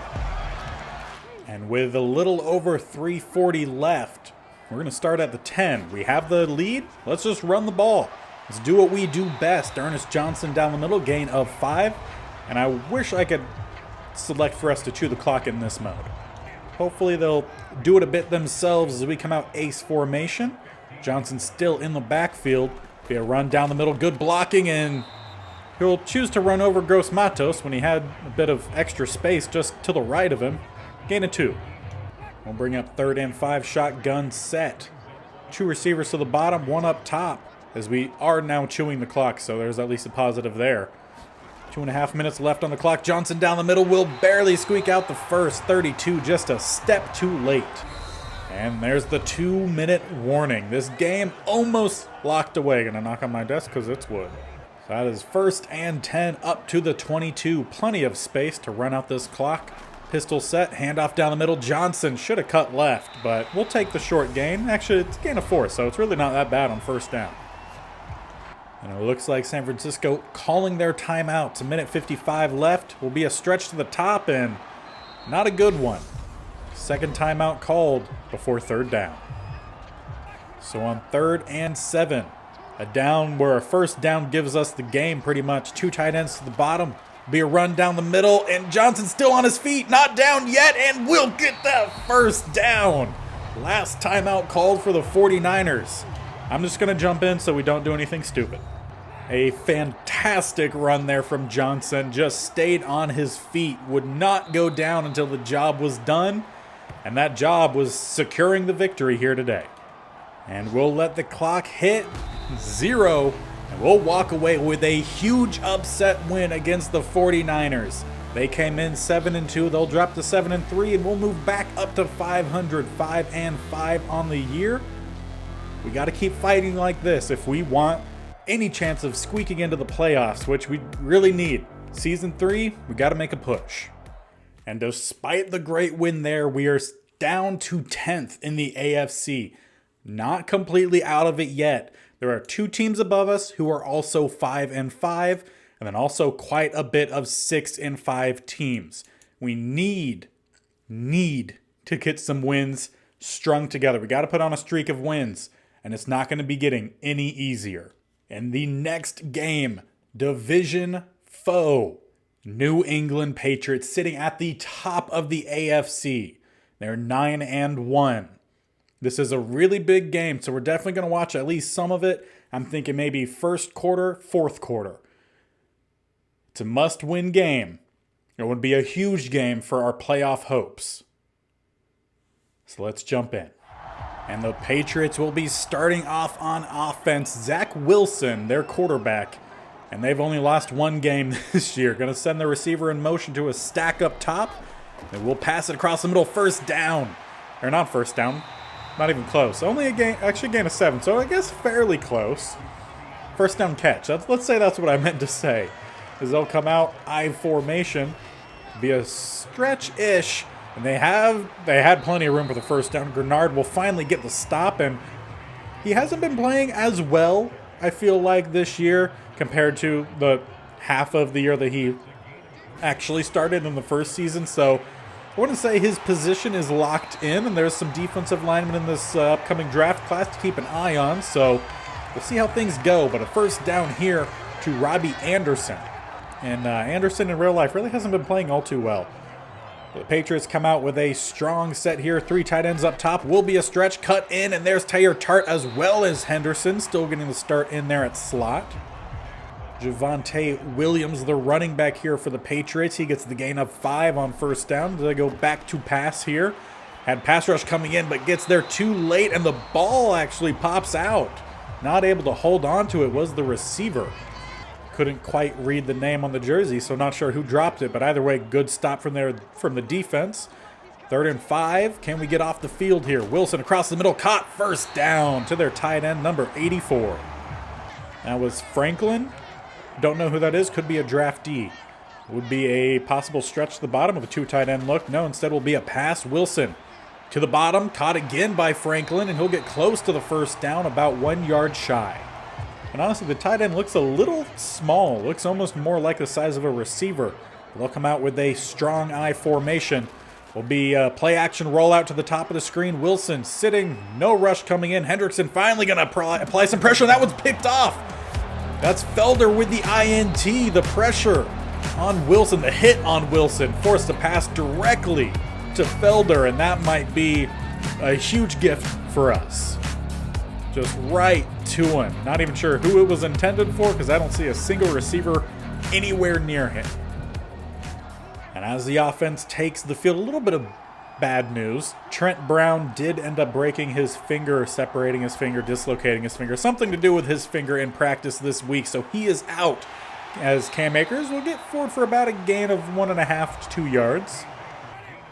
And with a little over 3:40 left, we're going to start at the 10. We have the lead. Let's just run the ball. Let's do what we do best. Ernest Johnson down the middle, gain of 5. And I wish I could select for us to chew the clock in this mode. Hopefully they'll do it a bit themselves as we come out ace formation. Johnson still in the backfield. Be a run down the middle. Good blocking, and he'll choose to run over Gross Matos when he had a bit of extra space just to the right of him. Gain of 2. We'll bring up 3rd and 5, shotgun set. 2 receivers to the bottom, 1 up top, as we are now chewing the clock, so there's at least a positive there. 2.5 minutes left on the clock. Johnson down the middle will barely squeak out the first. 32, just a step too late. And there's the 2-minute warning. This game almost locked away. Gonna knock on my desk because it's wood. So that is 1st and 10 up to the 22. Plenty of space to run out this clock. Pistol set, handoff down the middle. Johnson should have cut left, but we'll take the short gain. Actually, it's a gain of 4, so it's really not that bad on first down. And it looks like San Francisco calling their timeout. It's 1:55 left. Will be a stretch to the top, and not a good one. 2nd timeout called before 3rd down. So on 3rd and 7, a down where a first down gives us the game pretty much. 2 tight ends to the bottom. Be a run down the middle, and Johnson still on his feet, not down yet, and we'll get that first down. Last timeout called for the 49ers. I'm just going to jump in so we don't do anything stupid. A fantastic run there from Johnson. Just stayed on his feet, would not go down until the job was done, and that job was securing the victory here today. And we'll let the clock hit 0. And we'll walk away with a huge upset win against the 49ers. They came in 7-2. They'll drop to 7-3, and we'll move back up to 500, 5-5 on the year. We got to keep fighting like this if we want any chance of squeaking into the playoffs, which we really need. Season 3, we got to make a push. And despite the great win there, we are down to 10th in the AFC. Not completely out of it yet. There are 2 teams above us who are also 5-5, and then also quite a bit of 6-5 teams. We need to get some wins strung together. We got to put on a streak of wins, and it's not going to be getting any easier. In the next game, division foe, New England Patriots sitting at the top of the AFC. They're 9-1. This is a really big game, so we're definitely going to watch at least some of it. I'm thinking maybe first quarter, fourth quarter. It's a must-win game. It would be a huge game for our playoff hopes. So let's jump in. And the Patriots will be starting off on offense. Zach Wilson, their quarterback, and they've only lost 1 game this year. Going to send the receiver in motion to a stack up top. And we'll pass it across the middle. First down. Or not first down. Not even close. Only a gain of 7. So I guess fairly close. First down catch. Let's say that's what I meant to say. As they'll come out I formation. Be a stretch-ish. And they had plenty of room for the first down. Grenard will finally get the stop. And he hasn't been playing as well, I feel like, this year compared to the half of the year that he actually started in the first season. So I wouldn't say his position is locked in, and there's some defensive linemen in this upcoming draft class to keep an eye on. So we'll see how things go. But a first down here to Robbie Anderson. And Anderson in real life really hasn't been playing all too well. The Patriots come out with a strong set here. 3 tight ends up top. Will be a stretch cut in, and there's Taylor Tart as well as Henderson. Still getting the start in there at slot. Javonte Williams, the running back here for the Patriots. He gets the gain of 5 on first down. They go back to pass here. Had pass rush coming in, but gets there too late, and the ball actually pops out. Not able to hold on to it was the receiver. Couldn't quite read the name on the jersey, so not sure who dropped it. But either way, good stop from the defense. 3rd and 5. Can we get off the field here? Wilson across the middle, caught first down to their tight end, number 84. That was Franklin. Don't know who that is. Could be a draftee. Would be a possible stretch to the bottom with a 2 tight end look. No, instead will be a pass. Wilson to the bottom, caught again by Franklin, and he'll get close to the first down, about 1 yard shy. And honestly, the tight end looks a little small. Looks almost more like the size of a receiver. They'll come out with a strong I formation. Will be a play action rollout to the top of the screen. Wilson sitting, no rush coming in. Hendrickson finally going to apply some pressure. That one's picked off. That's Felder with the INT. The pressure on Wilson, the hit on Wilson, forced to pass directly to Felder, and that might be a huge gift for us. Just right to him. Not even sure who it was intended for because I don't see a single receiver anywhere near him. And as the offense takes the field, a little bit of bad news. Trent Brown did end up breaking his finger, separating his finger, dislocating his finger. Something to do with his finger in practice this week, so he is out. As Cam Akers will get forward for about a gain of 1.5 to 2 yards.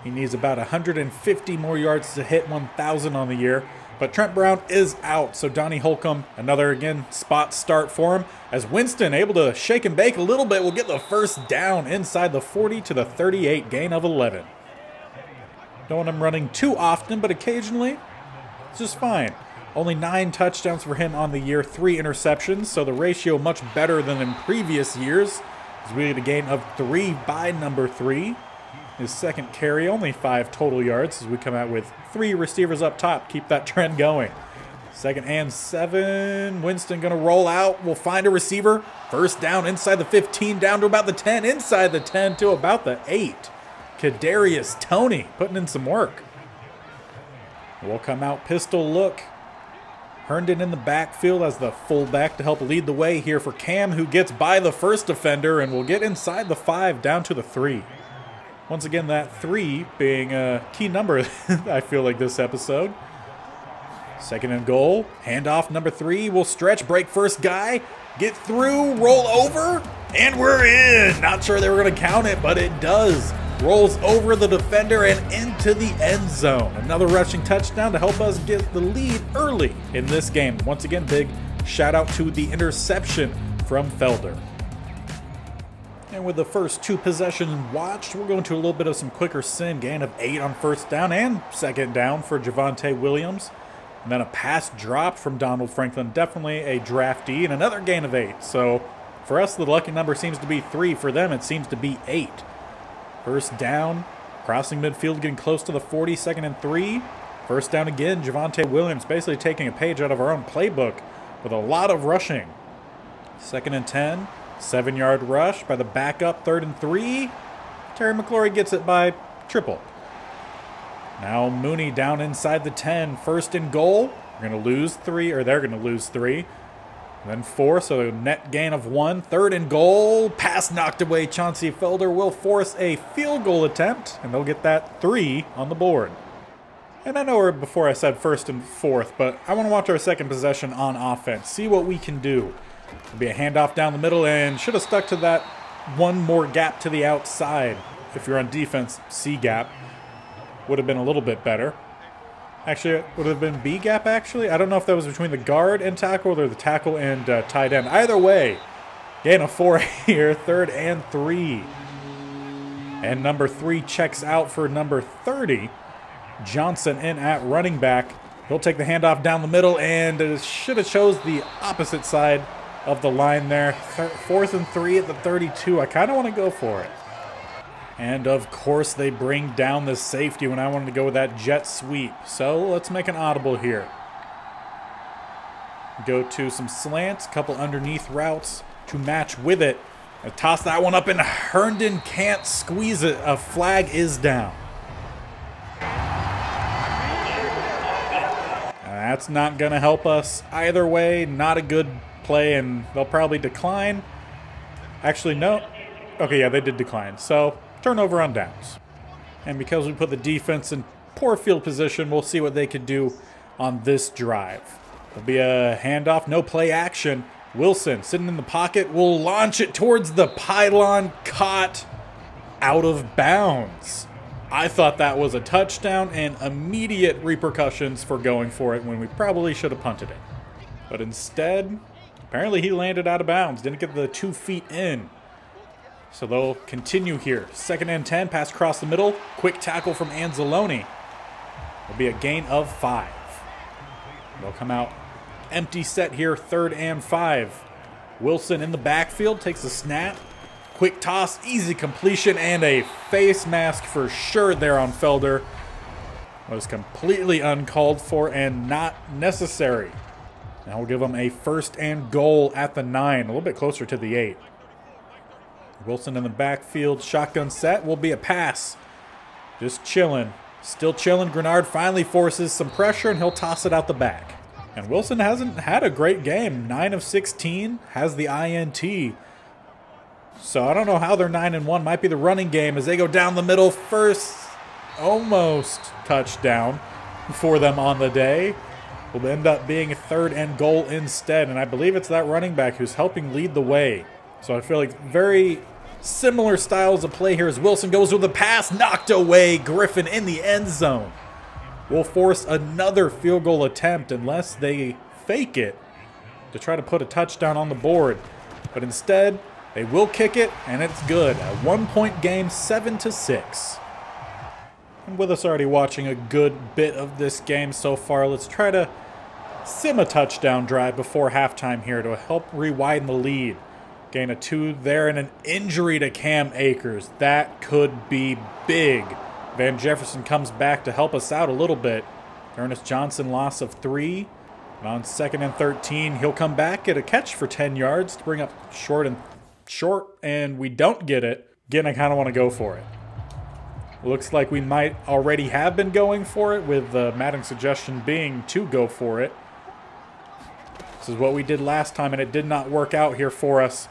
He needs about 150 more yards to hit 1,000 on the year. But Trent Brown is out, so Donnie Holcomb, another, again, spot start for him. As Winston, able to shake and bake a little bit, will get the first down inside the 40 to the 38, gain of 11. Don't want him running too often, but occasionally, it's just fine. Only 9 touchdowns for him on the year, 3 interceptions, so the ratio much better than in previous years. As we get a gain of 3 by number 3. His second carry, only 5 total yards as we come out with 3 receivers up top. Keep that trend going. 2nd and 7. Winston going to roll out. We'll find a receiver. First down inside the 15, down to about the 10. Inside the 10 to about the 8. Kadarius Toney putting in some work. We'll come out pistol look. Herndon in the backfield as the fullback to help lead the way here for Cam, who gets by the first defender and will get inside the 5 down to the 3. Once again, that 3 being a key number, I feel like, this episode. 2nd and goal. Handoff number 3. Will stretch, break first guy. Get through, roll over. And we're in. Not sure they were going to count it, but it does. Rolls over the defender and into the end zone. Another rushing touchdown to help us get the lead early in this game. Once again, big shout out to the interception from Felder. And with the first 2 possessions watched, we're going to a little bit of some quicker sim. Gain of 8 on first down and second down for Javonte Williams. And then a pass drop from Donald Franklin. Definitely a draftee, and another gain of 8. So for us, the lucky number seems to be 3. For them, it seems to be 8. First down, crossing midfield, getting close to the 40, 2nd and 3. First down again, Javonte Williams basically taking a page out of our own playbook with a lot of rushing. 2nd and 10. 7-yard rush by the backup, 3rd and 3. Terry McLaurin gets it by triple. Now Mooney down inside the 10. 1st and goal. We're going to lose 3, or they're going to lose 3. And then 4, so a net gain of 1. 3rd and goal. Pass knocked away. Chauncey Felder will force a field goal attempt, and they'll get that 3 on the board. And I know before I said 1st and 4th, but I want to watch our second possession on offense. See what we can do. It'll be a handoff down the middle, and should have stuck to that one more gap to the outside. If you're on defense, C gap would have been a little bit better. Actually, it would have been B gap, actually. I don't know if that was between the guard and tackle or the tackle and tight end. Either way, gain of 4 here, 3rd and 3. And number 3 checks out for number 30. Johnson in at running back. He'll take the handoff down the middle, and it should have chose the opposite side of the line there. 4th and 3 at the 32. I kind of want to go for it. And of course they bring down the safety when I wanted to go with that jet sweep. So let's make an audible here. Go to some slants, couple underneath routes to match with it. I toss that one up, and Herndon can't squeeze it. A flag is down. That's not going to help us either way. Not a good play, and they'll probably decline. Actually, no. Okay, yeah, they did decline. So, turnover on downs. And because we put the defense in poor field position, we'll see what they could do on this drive. There'll be a handoff, no play action. Wilson, sitting in the pocket, will launch it towards the pylon, caught out of bounds. I thought that was a touchdown and immediate repercussions for going for it when we probably should have punted it. But instead, apparently he landed out of bounds, didn't get the 2 feet in. So they'll continue here. 2nd and 10, pass across the middle. Quick tackle from Anzalone. It'll be a gain of 5. They'll come out empty set here, 3rd and 5. Wilson in the backfield, takes a snap. Quick toss, easy completion, and a face mask for sure there on Felder. Was completely uncalled for and not necessary. Now we'll give them a 1st and goal at the 9, a little bit closer to the 8. Wilson in the backfield, shotgun set, will be a pass. Just chilling, still chilling. Grenard finally forces some pressure, and he'll toss it out the back. And Wilson hasn't had a great game. 9 of 16, has the INT. So I don't know how they're 9-1. Might be the running game as they go down the middle. First, almost touchdown for them on the day. Will end up being a 3rd and goal instead. And I believe it's that running back who's helping lead the way. So I feel like very similar styles of play here as Wilson goes with a pass. Knocked away. Griffin in the end zone. Will force another field goal attempt unless they fake it to try to put a touchdown on the board. But instead, they will kick it, and it's good. A 1-point game, 7-6. And with us already watching a good bit of this game so far, let's try to sim a touchdown drive before halftime here to help re-widen the lead. Gain of 2 there, and an injury to Cam Akers. That could be big. Van Jefferson comes back to help us out a little bit. Ernest Johnson, loss of 3. And on 2nd and 13, he'll come back, get a catch for 10 yards to bring up short, and we don't get it. Again, I kind of want to go for it. Looks like we might already have been going for it, with the Madden suggestion being to go for it. This is what we did last time, and it did not work out here for us.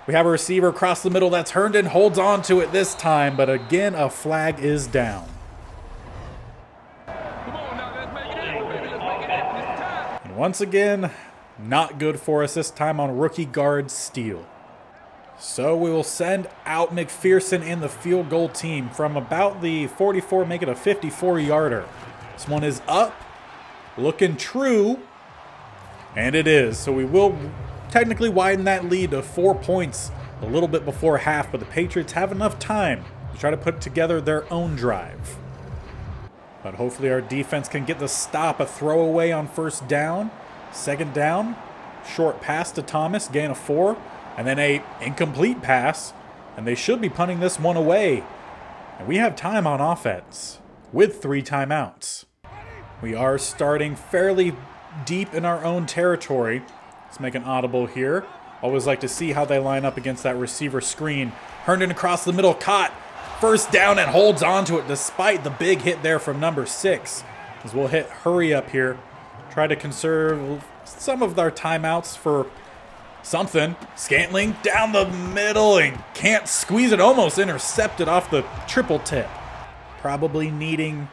We have a receiver across the middle. That's Herndon. Holds on to it this time, but again, a flag is down. And once again, not good for us, this time on rookie guard steal. So we will send out McPherson and the field goal team from about the 44, make it a 54-yarder. This one is up, looking true, and it is. So we will technically widen that lead to 4 points a little bit before half, but the Patriots have enough time to try to put together their own drive. But hopefully our defense can get the stop, a throwaway on first down. Second down, short pass to Thomas, gain of 4, and then a incomplete pass, and they should be punting this one away. And we have time on offense with 3 timeouts. We are starting fairly deep in our own territory. Let's make an audible here. Always like to see how they line up against that receiver screen. Herndon across the middle, caught. First down, and holds on to it despite the big hit there from number 6. As we'll hit hurry up here. Try to conserve some of our timeouts for something. Scantling down the middle and can't squeeze it. Almost intercepted off the triple tip. Probably needing,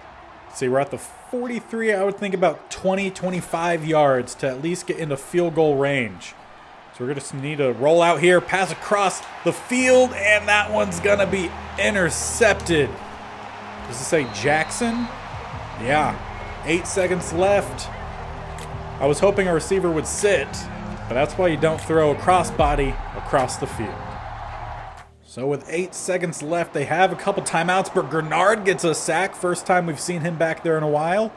let's see, we're at the 43. I would think about 20, 25 yards to at least get into field goal range. So we're going to need to roll out here, pass across the field, and that one's going to be intercepted. Does it say Jackson? Yeah. 8 seconds left. I was hoping a receiver would sit, but that's why you don't throw a crossbody across the field. So with 8 seconds left, they have a couple timeouts, but Grenard gets a sack. First time we've seen him back there in a while.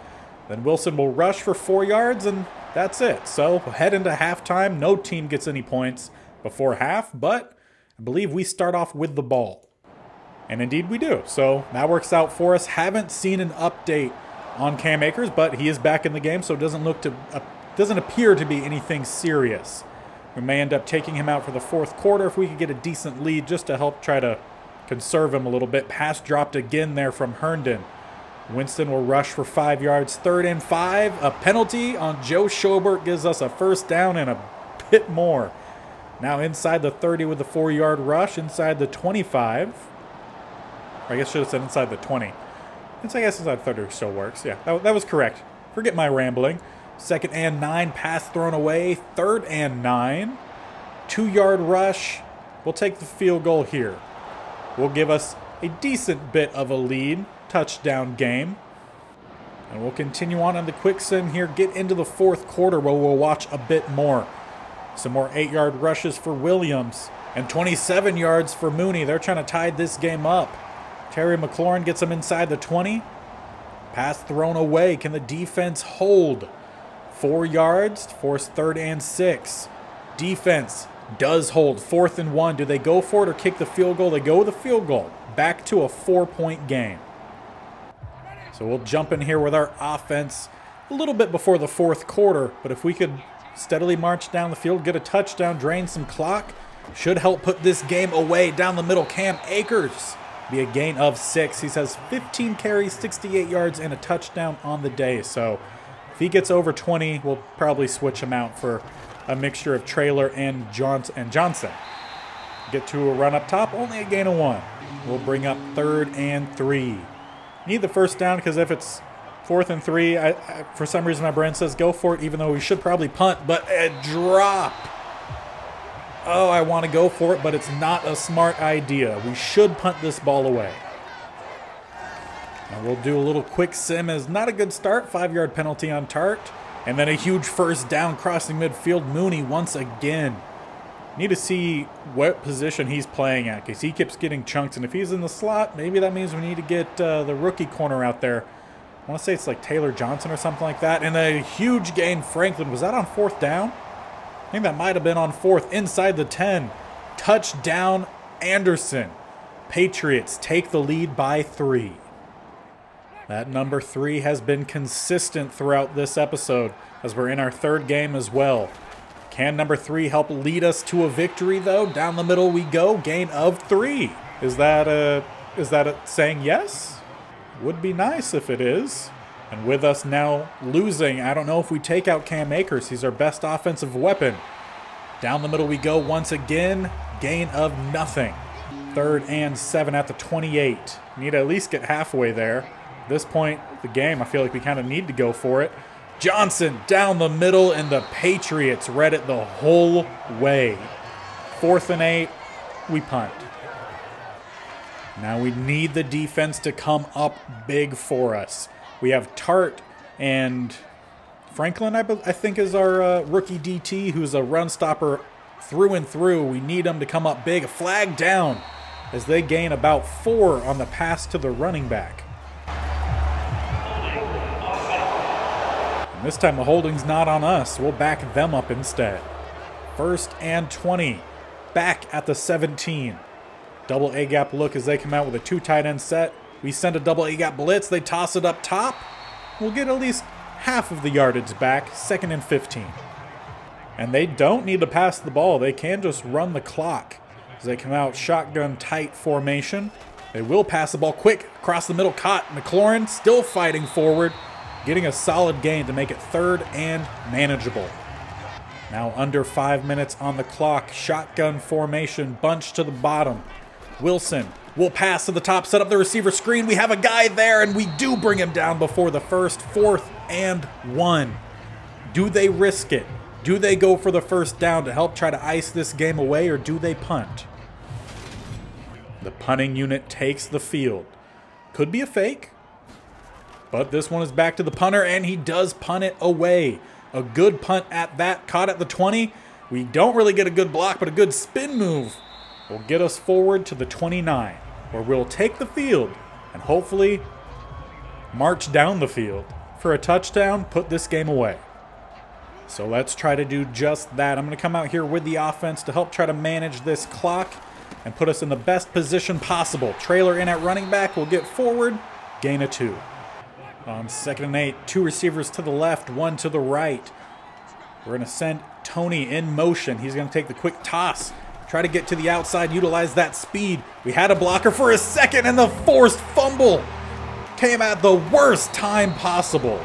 Then Wilson will rush for 4 yards, and that's it. So head into halftime. No team gets any points before half, but I believe we start off with the ball. And indeed we do. So that works out for us. Haven't seen an update on Cam Akers, but he is back in the game, so it doesn't appear to be anything serious. We may end up taking him out for the fourth quarter if we could get a decent lead just to help try to conserve him a little bit. Pass dropped again there from Herndon. Winston will rush for 5 yards. 3rd and 5. A penalty on Joe Schobert gives us a first down and a bit more. Now inside the 30 with the 4-yard rush. Inside the 25. Or I guess I should have said inside the 20. I guess inside 30 still works. Yeah, that was correct. Forget my rambling. 2nd and 9. Pass thrown away. 3rd and 9. 2-yard rush. We'll take the field goal here. Will give us a decent bit of a lead. Touchdown game. And we'll continue on in the quick sim here. Get into the fourth quarter where we'll watch a bit more. Some more 8-yard rushes for Williams. And 27 yards for Mooney. They're trying to tie this game up. Terry McLaurin gets them inside the 20. Pass thrown away. Can the defense hold? 4 yards. Force 3rd and 6. Defense does hold. 4th and 1. Do they go for it or kick the field goal? They go with the field goal. Back to a 4-point game. So we'll jump in here with our offense a little bit before the fourth quarter. But if we could steadily march down the field, get a touchdown, drain some clock, should help put this game away. Down the middle, Cam Akers. Be a gain of 6. He has 15 carries, 68 yards, and a touchdown on the day. So if he gets over 20, we'll probably switch him out for a mixture of Traylor and Johnson. Get to a run up top, only a gain of 1. We'll bring up 3rd and 3. Need the first down because if it's 4th and 3, for some reason my brain says go for it, even though we should probably punt, but a drop. Oh, I want to go for it, but it's not a smart idea. We should punt this ball away. And we'll do a little quick sim as not a good start. 5-yard penalty on Tart. And then a huge first down crossing midfield. Mooney once again. Need to see what position he's playing at because he keeps getting chunked. And if he's in the slot, maybe that means we need to get the rookie corner out there. I want to say it's like Taylor Johnson or something like that. And a huge gain, Franklin. Was that on 4th down? I think that might have been on 4th. Inside the 10. Touchdown, Anderson. Patriots take the lead by 3. That number 3 has been consistent throughout this episode as we're in our 3rd game as well. Can number 3 help lead us to a victory, though? Down the middle we go. Gain of 3. Is that a saying yes? Would be nice if it is. And with us now losing, I don't know if we take out Cam Akers. He's our best offensive weapon. Down the middle we go once again. Gain of nothing. 3rd and 7 at the 28. Need to at least get halfway there. At this point, the game, I feel like we kind of need to go for it. Johnson down the middle, and the Patriots read it the whole way. 4th and 8. we punt. Now we need the defense to come up big for us. We have Tart and Franklin, I think, is our rookie DT, who's a run stopper through and through. We need them to come up big. A flag down as they gain about 4 on the pass to the running back. And this time the holding's not on us. We'll back them up instead. 1st and 20. Back at the 17. Double A-gap look as they come out with a 2 tight end set. We send a double A-gap blitz. They toss it up top. We'll get at least half of the yardage back. 2nd and 15. And they don't need to pass the ball. They can just run the clock as they come out shotgun tight formation. They will pass the ball quick across the middle. Caught. McLaurin still fighting forward, getting a solid gain to make it 3rd and manageable. Now under 5 minutes on the clock. Shotgun formation, bunch to the bottom. Wilson will pass to the top, set up the receiver screen. We have a guy there, and we do bring him down before the first. 4th and 1. Do they risk it? Do they go for the first down to help try to ice this game away, or do they punt? The punting unit takes the field. Could be a fake, but this one is back to the punter, and he does punt it away. A good punt at that, caught at the 20. We don't really get a good block, but a good spin move will get us forward to the 29, where we'll take the field and hopefully march down the field for a touchdown, put this game away. So let's try to do just that. I'm going to come out here with the offense to help try to manage this clock and put us in the best position possible. Trailer in at running back. We'll get forward, gain a 2. On 2nd and 8, 2 receivers to the left, 1 to the right. We're going to send Tony in motion. He's going to take the quick toss, try to get to the outside, utilize that speed. We had a blocker for a second, and the forced fumble came at the worst time possible.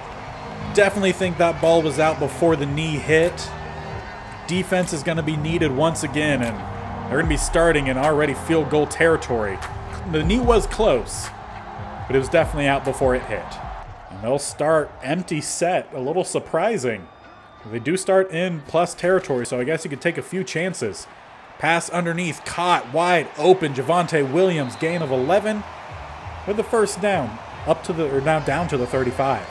Definitely think that ball was out before the knee hit. Defense is going to be needed once again, and they're going to be starting in already field goal territory. The knee was close, but it was definitely out before it hit. And they'll start empty set, a little surprising. They do start in plus territory, so I guess you could take a few chances. Pass underneath, caught, wide open. Javonte Williams, gain of 11 with the first down, now down to the 35.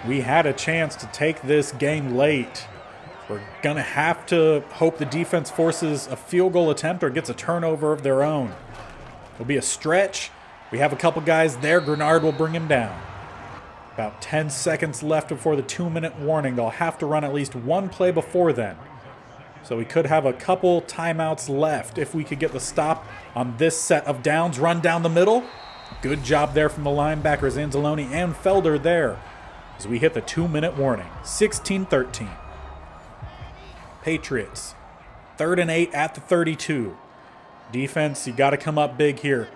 We had a chance to take this game late. We're going to have to hope the defense forces a field goal attempt or gets a turnover of their own. It'll be a stretch. We have a couple guys there. Grenard will bring him down. About 10 seconds left before the 2-minute warning. They'll have to run at least one play before then. So we could have a couple timeouts left if we could get the stop on this set of downs. Run down the middle. Good job there from the linebackers, Anzalone and Felder there, as we hit the 2-minute warning. 16-13. Patriots. 3rd and 8 at the 32. Defense, you got to come up big here.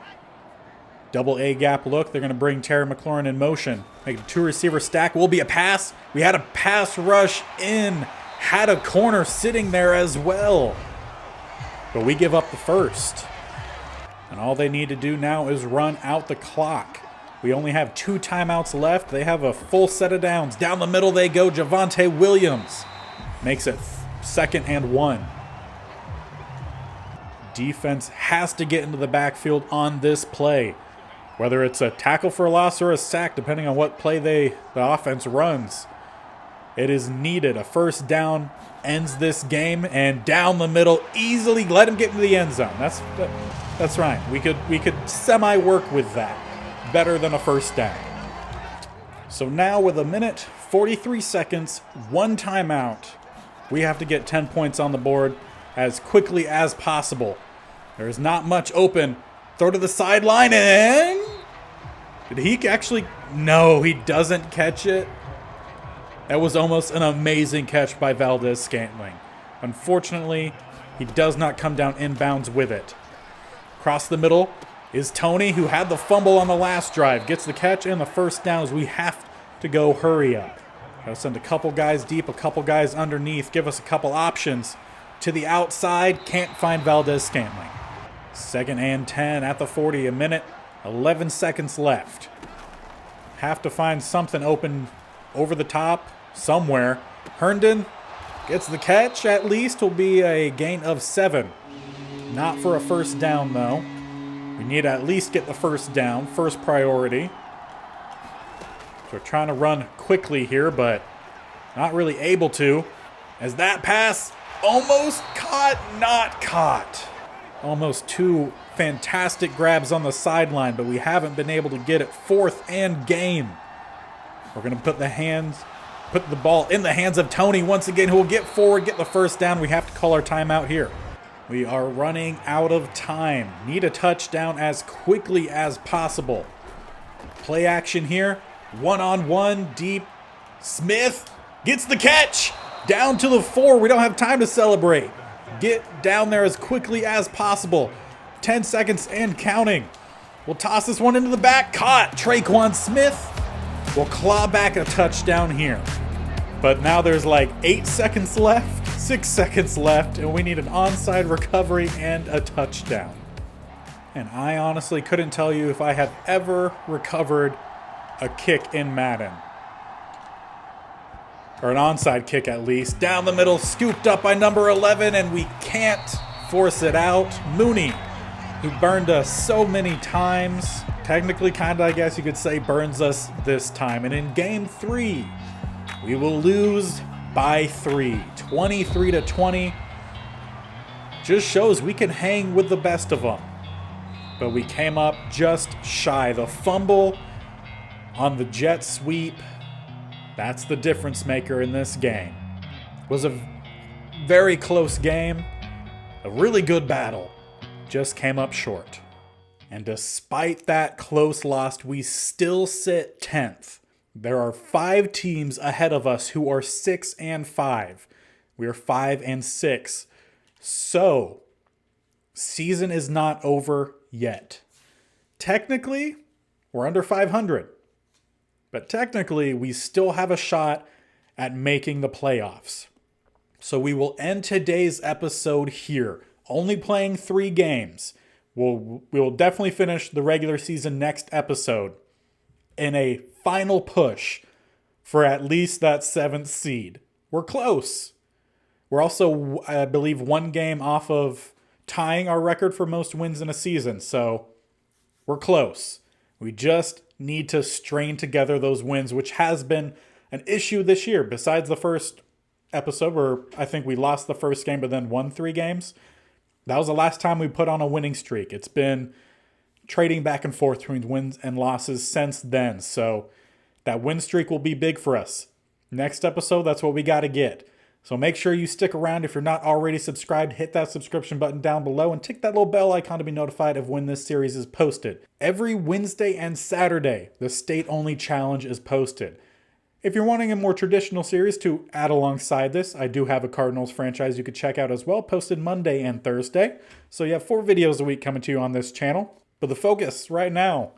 Double A gap look. They're going to bring Terry McLaurin in motion. Make a 2-receiver stack. Will be a pass. We had a pass rush in. Had a corner sitting there as well. But we give up the first. And all they need to do now is run out the clock. We only have 2 timeouts left. They have a full set of downs. Down the middle they go. Javonte Williams makes it 2nd and 1. Defense has to get into the backfield on this play. Whether it's a tackle for a loss or a sack, depending on what play the offense runs. It is needed. A first down ends this game, and down the middle, easily let him get into the end zone. That's right. We could semi-work with that. Better than a first down. So now with 1:43 seconds, 1 timeout, we have to get 10 points on the board as quickly as possible. There's not much open. Throw to the sideline, and did he actually? No, he doesn't catch it. That was almost an amazing catch by Valdez-Scantling. Unfortunately, he does not come down inbounds with it. Across the middle is Tony, who had the fumble on the last drive. Gets the catch and the first down as we have to go hurry up. I'll send a couple guys deep, a couple guys underneath. Give us a couple options. To the outside, can't find Valdez-Scantling. 2nd and 10 at the 40, 1:11 seconds left. Have to find something open over the top somewhere. Herndon gets the catch, at least will be a gain of 7. Not for a first down, though. We need to at least get the first down, first priority. So we're trying to run quickly here, but not really able to. As that pass almost caught, not caught. Almost two fantastic grabs on the sideline, but we haven't been able to get it. 4th and game. We're going to put the ball in the hands of Tony once again, who will get forward, get the first down. We have to call our timeout here. We are running out of time. Need a touchdown as quickly as possible. Play action here. 1-on-1, deep. Smith gets the catch. Down to the 4. We don't have time to celebrate. Get down there as quickly as possible. 10 seconds and counting. We'll toss this one into the back. Caught. Traquan Smith will claw back a touchdown here. But now there's like 8 seconds left. 6 seconds left, and we need an onside recovery and a touchdown. And I honestly couldn't tell you if I have ever recovered a kick in Madden. Or an onside kick at least. Down the middle, scooped up by number 11, and we can't force it out. Mooney, who burned us so many times. Technically, kind of, I guess you could say, burns us this time. And in game 3, we will lose by 3, 23-20. Just shows we can hang with the best of them. But we came up just shy. The fumble on the jet sweep, that's the difference maker in this game. It was a very close game, a really good battle. Just came up short. And despite that close loss, we still sit 10th. There are 5 teams ahead of us who are 6-5. We are 5-6. So, season is not over yet. Technically, we're under 500. But technically, we still have a shot at making the playoffs. So we will end today's episode here. Only playing 3 games. We will definitely finish the regular season next episode in a final push for at least that 7th seed. We're close. We're also, I believe, 1 game off of tying our record for most wins in a season. So we're close. We just need to strain together those wins, which has been an issue this year. Besides the first episode where I think we lost the first game but then won 3 games. That was the last time we put on a winning streak. It's been trading back and forth between wins and losses since then. So that win streak will be big for us. Next episode, that's what we got to get. So make sure you stick around. If you're not already subscribed, hit that subscription button down below and tick that little bell icon to be notified of when this series is posted. Every Wednesday and Saturday, the State Only Challenge is posted. If you're wanting a more traditional series to add alongside this, I do have a Cardinals franchise you could check out as well, posted Monday and Thursday. So you have 4 videos a week coming to you on this channel. But the focus right now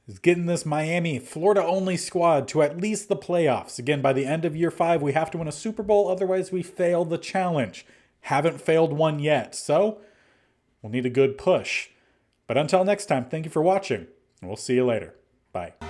is getting this Miami, Florida Only squad to at least the playoffs. Again, by the end of year 5, we have to win a Super Bowl, otherwise we fail the challenge. Haven't failed one yet, so we'll need a good push. But until next time, thank you for watching, and we'll see you later. Bye.